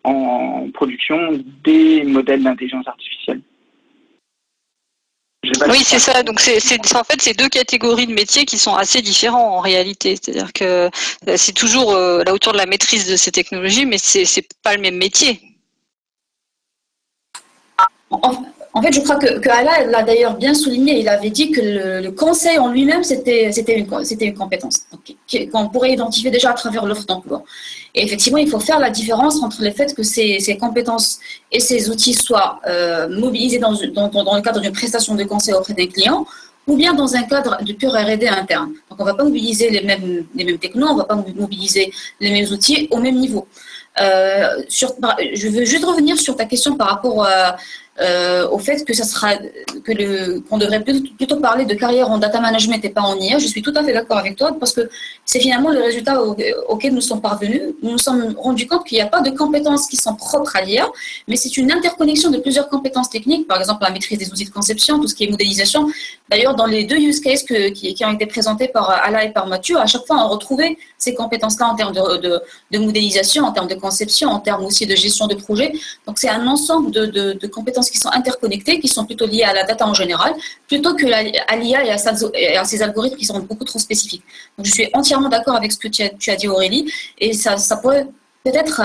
en production des modèles d'intelligence artificielle. Oui, c'est ça. Donc, en fait, c'est deux catégories de métiers qui sont assez différents en réalité. C'est-à-dire que c'est toujours là autour de la maîtrise de ces technologies, mais c'est pas le même métier. En fait, je crois que Ala l'a d'ailleurs bien souligné. Il avait dit que le conseil en lui-même, c'était une compétence qu'on pourrait identifier déjà à travers l'offre d'emploi. Et effectivement, il faut faire la différence entre le fait que ces compétences et ces outils soient mobilisés dans le cadre d'une prestation de conseil auprès d'un client ou bien dans un cadre de pure R&D interne. Donc, on ne va pas mobiliser les mêmes technos, on ne va pas mobiliser les mêmes outils au même niveau. Je veux juste revenir sur ta question par rapport au fait que qu'on devrait plutôt parler de carrière en data management et pas en IA. Je suis tout à fait d'accord avec toi parce que c'est finalement le résultat auquel nous sommes parvenus. Nous nous sommes rendus compte qu'il n'y a pas de compétences qui sont propres à l'IA, mais c'est une interconnexion de plusieurs compétences techniques, par exemple la maîtrise des outils de conception, tout ce qui est modélisation. D'ailleurs, dans les deux use cases qui ont été présentés par Ala et par Mathieu, à chaque fois on retrouvait ces compétences-là en termes de modélisation, en termes de conception, en termes aussi de gestion de projet. Donc c'est un ensemble de compétences qui sont interconnectées, qui sont plutôt liées à la data en général, plutôt que à l'IA et à ces algorithmes qui sont beaucoup trop spécifiques. Donc je suis entièrement d'accord avec ce que tu as dit, Aurélie, et ça pourrait peut-être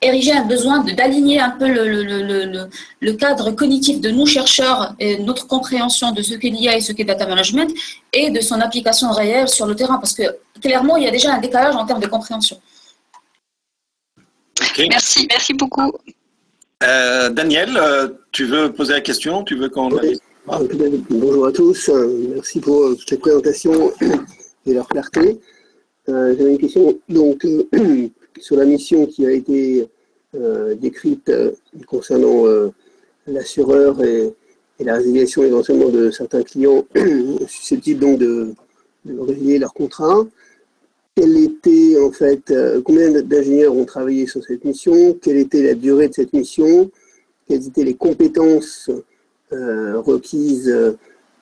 ériger un besoin d'aligner un peu le cadre cognitif de nous chercheurs et notre compréhension de ce qu'est l'IA et ce qu'est data management et de son application réelle sur le terrain, parce que clairement il y a déjà un décalage en termes de compréhension. Okay. Merci beaucoup. Daniel, tu veux poser la question? Tu veux qu'on... Bonjour à tous, merci pour cette présentation et leur clarté. J'avais une question donc, sur la mission qui a été décrite concernant l'assureur et la résiliation éventuellement de certains clients susceptibles donc de résilier leur contrat. Quelle était en fait, combien d'ingénieurs ont travaillé sur cette mission? Quelle était la durée de cette mission? Quelles étaient les compétences requises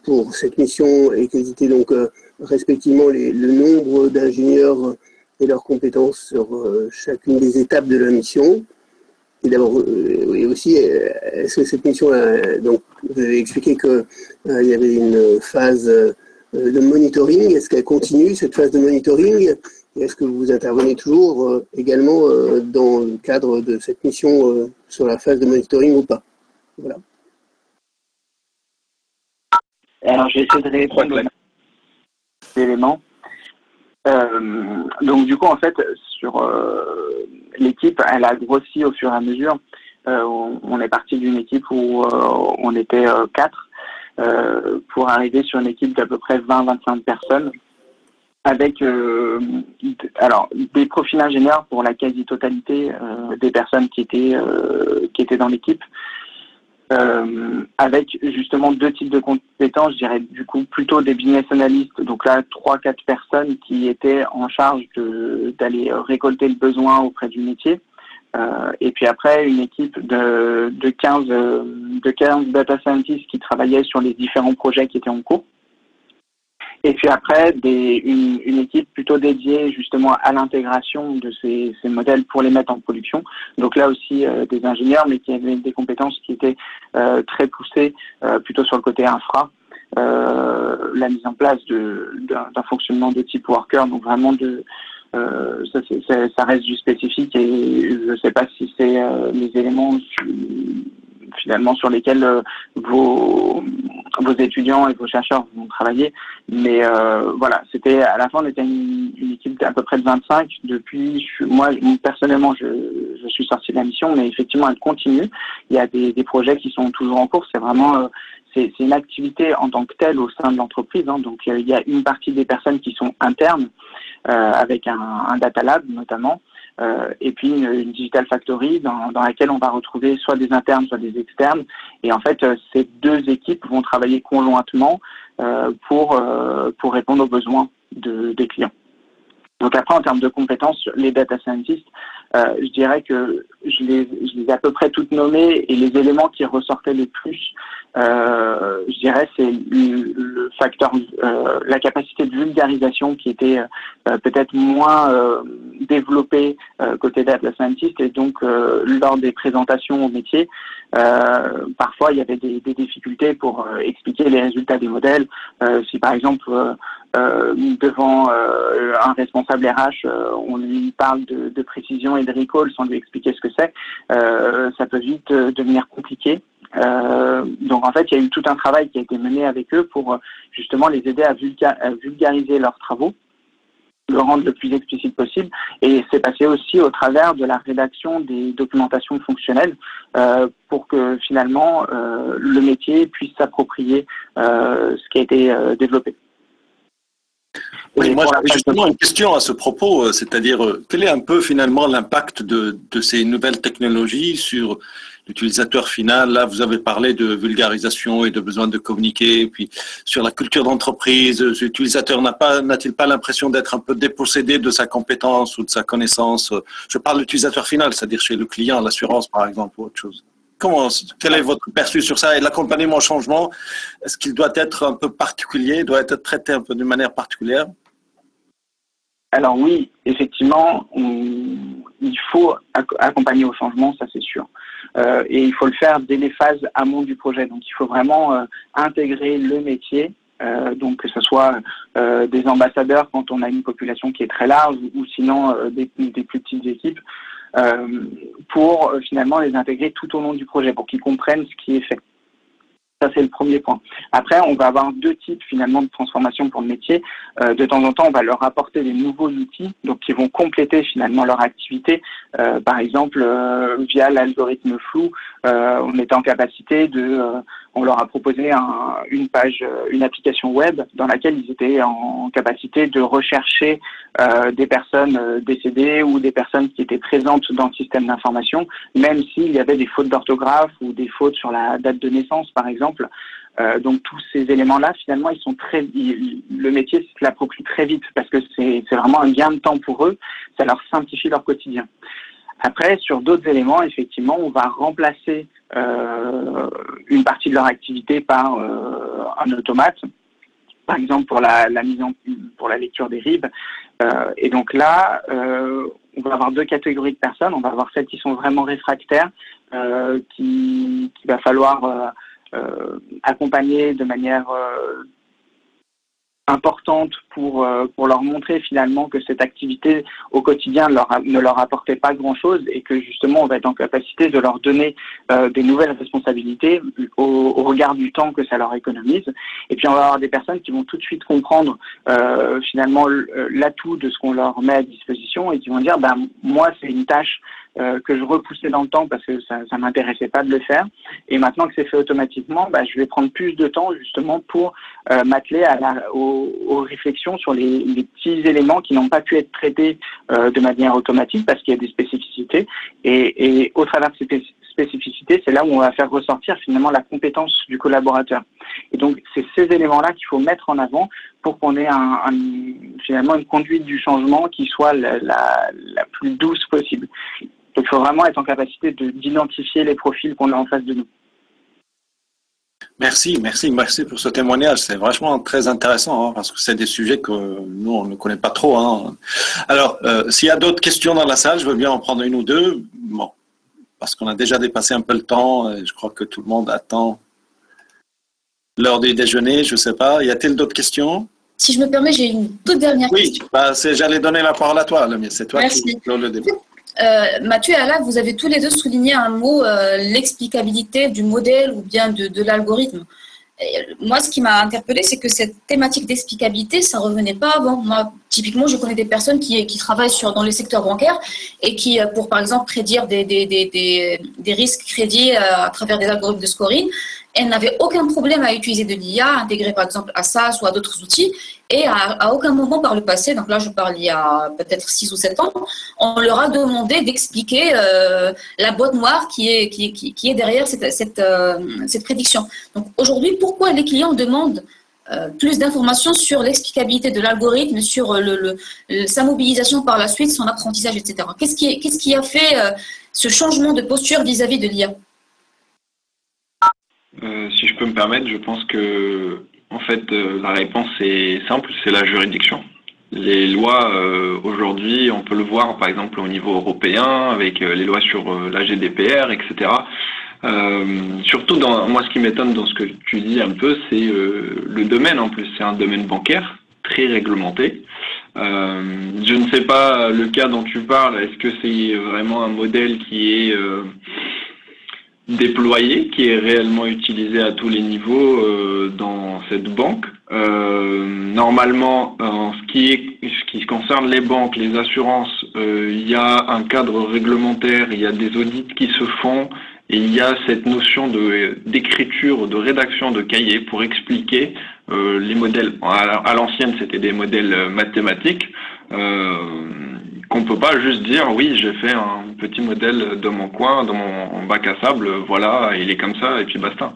pour cette mission et quels étaient donc respectivement le nombre d'ingénieurs et leurs compétences sur chacune des étapes de la mission. Et d'abord, et aussi, est-ce que cette mission, donc vous avez expliqué qu'il y avait une phase de monitoring, est-ce qu'elle continue cette phase de monitoring et est-ce que vous intervenez toujours également dans le cadre de cette mission sur la phase de monitoring ou pas? Voilà. Alors, je vais essayer de répondre aux éléments. Donc, du coup, en fait, sur l'équipe, elle a grossi au fur et à mesure. On est parti d'une équipe où on était 4 pour arriver sur une équipe d'à peu près 20-25 personnes avec alors des profils ingénieurs pour la quasi-totalité des personnes qui étaient dans l'équipe. Avec justement 2 types de compétences, je dirais du coup plutôt des business analysts, donc là 3-4 personnes qui étaient en charge d'aller récolter le besoin auprès du métier, et puis après une équipe de 15 data scientists qui travaillaient sur les différents projets qui étaient en cours. Et puis après, une équipe plutôt dédiée justement à l'intégration de ces modèles pour les mettre en production. Donc là aussi des ingénieurs, mais qui avaient des compétences qui étaient très poussées plutôt sur le côté infra. La mise en place d'un fonctionnement de type worker, donc vraiment ça reste du spécifique et je ne sais pas si c'est les éléments finalement sur lesquels vos étudiants et vos chercheurs vont travailler, mais voilà, c'était à la fin on était une équipe d'à peu près de 25. Depuis, moi personnellement, je suis sorti de la mission, mais effectivement elle continue. Il y a des projets qui sont toujours en cours. C'est vraiment c'est une activité en tant que telle au sein de l'entreprise, hein. Donc il y a une partie des personnes qui sont internes avec un data lab notamment. Et puis une digital factory dans laquelle on va retrouver soit des internes, soit des externes. Et en fait, ces 2 équipes vont travailler conjointement pour répondre aux besoins des clients. Donc après, en termes de compétences, les data scientists, je dirais que je les ai à peu près toutes nommées et les éléments qui ressortaient le plus, je dirais, c'est le facteur, la capacité de vulgarisation qui était peut-être moins développée côté data scientist et donc lors des présentations au métier, parfois il y avait des difficultés pour expliquer les résultats des modèles. Si par exemple devant un responsable RH, on lui parle de précision et de recall sans lui expliquer ce que c'est, ça peut vite devenir compliqué. Donc en fait, il y a eu tout un travail qui a été mené avec eux pour justement les aider à vulgariser leurs travaux, le rendre le plus explicite possible, et c'est passé aussi au travers de la rédaction des documentations fonctionnelles pour que finalement le métier puisse s'approprier ce qui a été développé. Oui, moi j'avais justement une question à ce propos, c'est-à-dire quel est un peu finalement l'impact de ces nouvelles technologies sur l'utilisateur final? Là, vous avez parlé de vulgarisation et de besoin de communiquer, et puis sur la culture d'entreprise, l'utilisateur n'a-t-il pas l'impression d'être un peu dépossédé de sa compétence ou de sa connaissance? Je parle de l'utilisateur final, c'est-à-dire chez le client, l'assurance par exemple, ou autre chose. Quel est votre perçu sur ça? Et l'accompagnement au changement, est-ce qu'il doit être un peu particulier, doit être traité un peu d'une manière particulière? Alors oui, effectivement, il faut accompagner au changement, ça c'est sûr. Et il faut le faire dès les phases amont du projet. Donc il faut vraiment intégrer le métier, donc que ce soit des ambassadeurs quand on a une population qui est très large ou sinon des plus petites équipes, pour finalement les intégrer tout au long du projet, pour qu'ils comprennent ce qui est fait. Ça, c'est le premier point. Après, on va avoir 2 types finalement de transformation pour le métier. De temps en temps, on va leur apporter des nouveaux outils, donc qui vont compléter finalement leur activité. Par exemple, via l'algorithme flou, on est en capacité on leur a proposé une application web dans laquelle ils étaient en capacité de rechercher des personnes décédées ou des personnes qui étaient présentes dans le système d'information, même s'il y avait des fautes d'orthographe ou des fautes sur la date de naissance, par exemple. Donc tous ces éléments-là, finalement, le métier se l'approprie très vite parce que c'est vraiment un gain de temps pour eux. Ça leur simplifie leur quotidien. Après, sur d'autres éléments, effectivement, on va remplacer une partie de leur activité par un automate, par exemple pour pour la lecture des RIB. Et donc là, on va avoir deux catégories de personnes. On va avoir celles qui sont vraiment réfractaires, qu'il va falloir accompagner de manière importante pour leur montrer finalement que cette activité au quotidien ne leur apportait pas grand-chose et que justement on va être en capacité de leur donner des nouvelles responsabilités au regard du temps que ça leur économise. Et puis on va avoir des personnes qui vont tout de suite comprendre finalement l'atout de ce qu'on leur met à disposition et qui vont dire moi c'est une tâche que je repoussais dans le temps parce que ça m'intéressait pas de le faire. Et maintenant que c'est fait automatiquement, je vais prendre plus de temps justement pour m'atteler aux réflexions sur les petits éléments qui n'ont pas pu être traités de manière automatique parce qu'il y a des spécificités. Et au travers de ces spécificités, c'est là où on va faire ressortir finalement la compétence du collaborateur. Et donc, c'est ces éléments-là qu'il faut mettre en avant pour qu'on ait finalement une conduite du changement qui soit la plus douce possible. Donc, il faut vraiment être en capacité d'identifier les profils qu'on a en face de nous. Merci pour ce témoignage. C'est vraiment très intéressant parce que c'est des sujets que nous, on ne connaît pas trop. Alors, s'il y a d'autres questions dans la salle, je veux bien en prendre une ou deux. Bon, parce qu'on a déjà dépassé un peu le temps et je crois que tout le monde attend l'heure du déjeuner. Je ne sais pas. Y a-t-il d'autres questions? Si je me permets, j'ai une toute dernière question. Oui, j'allais donner la parole à toi, Lamia. C'est toi qui clôt le débat. Mathieu et Alain, vous avez tous les deux souligné un mot, l'explicabilité du modèle ou bien de l'algorithme. Moi, ce qui m'a interpellée, c'est que cette thématique d'explicabilité, ça ne revenait pas avant. Moi, typiquement, je connais des personnes qui travaillent dans les secteurs bancaires et qui, pour par exemple prédire des risques crédits à travers des algorithmes de scoring, elles n'avaient aucun problème à utiliser de l'IA, intégrer par exemple à SAS ou à d'autres outils. Et à aucun moment par le passé, donc là je parle il y a peut-être 6 ou 7 ans, on leur a demandé d'expliquer la boîte noire qui est derrière cette prédiction. Donc aujourd'hui, pourquoi les clients demandent plus d'informations sur l'explicabilité de l'algorithme, sur sa mobilisation par la suite, son apprentissage, etc. Qu'est-ce qui a fait ce changement de posture vis-à-vis de l'IA? Si je peux me permettre, je pense que en fait, la réponse est simple, c'est la juridiction. Les lois, aujourd'hui, on peut le voir par exemple au niveau européen, avec les lois sur la GDPR, etc. Surtout, moi ce qui m'étonne dans ce que tu dis un peu, c'est le domaine en plus. C'est un domaine bancaire, très réglementé. Je ne sais pas le cas dont tu parles, est-ce que c'est vraiment un modèle qui est déployé, qui est réellement utilisé à tous les niveaux dans cette banque. Normalement, en ce qui concerne les banques, les assurances, il y a un cadre réglementaire, il y a des audits qui se font et il y a cette notion d'écriture, de rédaction de cahiers pour expliquer les modèles. À l'ancienne, c'était des modèles mathématiques. Qu'on peut pas juste dire oui, j'ai fait un petit modèle de mon coin, dans mon bac à sable, voilà, il est comme ça et puis basta.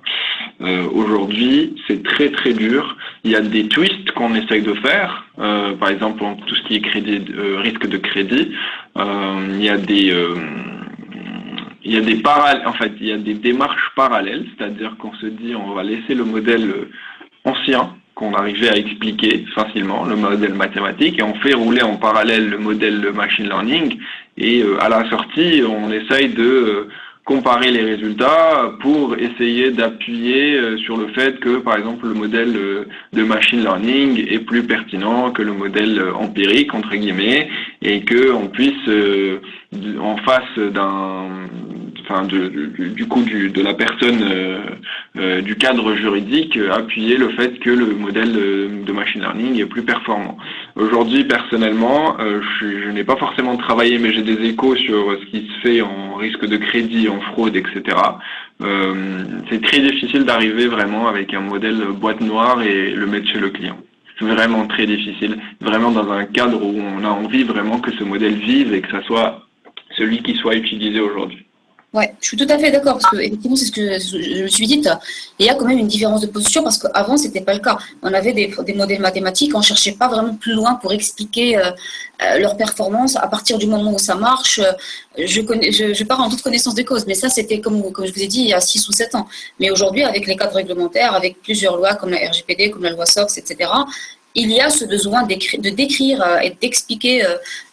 Aujourd'hui, c'est très très dur. Il y a des twists qu'on essaye de faire, par exemple tout ce qui est risque de crédit. Il y a des parallèles, en fait, il y a des démarches parallèles, c'est-à-dire qu'on se dit on va laisser le modèle ancien qu'on arrivait à expliquer facilement, le modèle mathématique, et on fait rouler en parallèle le modèle machine learning, et à la sortie, on essaye de comparer les résultats pour essayer d'appuyer sur le fait que, par exemple, le modèle de machine learning est plus pertinent que le modèle empirique, entre guillemets, et qu'on puisse, en face de la personne du cadre juridique appuyer le fait que le modèle de machine learning est plus performant. Aujourd'hui, personnellement, je n'ai pas forcément travaillé, mais j'ai des échos sur ce qui se fait en risque de crédit, en fraude, etc. C'est très difficile d'arriver vraiment avec un modèle boîte noire et le mettre chez le client. C'est vraiment très difficile, vraiment dans un cadre où on a envie vraiment que ce modèle vive et que ça soit celui qui soit utilisé aujourd'hui. Ouais, je suis tout à fait d'accord parce que effectivement c'est ce que je me suis dit. Il y a quand même une différence de posture parce qu'avant c'était pas le cas. On avait des modèles mathématiques, on cherchait pas vraiment plus loin pour expliquer leur performance à partir du moment où ça marche. Je pars en toute connaissance de cause, mais ça c'était comme je vous ai dit il y a 6 ou 7 ans. Mais aujourd'hui avec les cadres réglementaires, avec plusieurs lois comme la RGPD, comme la loi SOX, etc. Il y a ce besoin de décrire et d'expliquer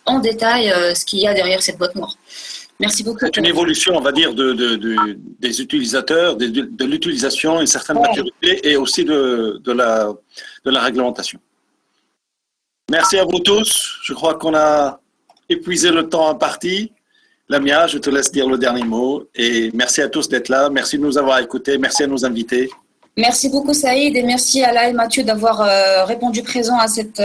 en détail ce qu'il y a derrière cette boîte noire. Merci beaucoup. C'est une évolution, on va dire, des utilisateurs, de l'utilisation, une certaine maturité et aussi de la réglementation. Merci à vous tous. Je crois qu'on a épuisé le temps imparti. Lamia, je te laisse dire le dernier mot. Et merci à tous d'être là. Merci de nous avoir écoutés. Merci à nos invités. Merci beaucoup Saïd et merci à Ala et Mathieu d'avoir répondu présent à cette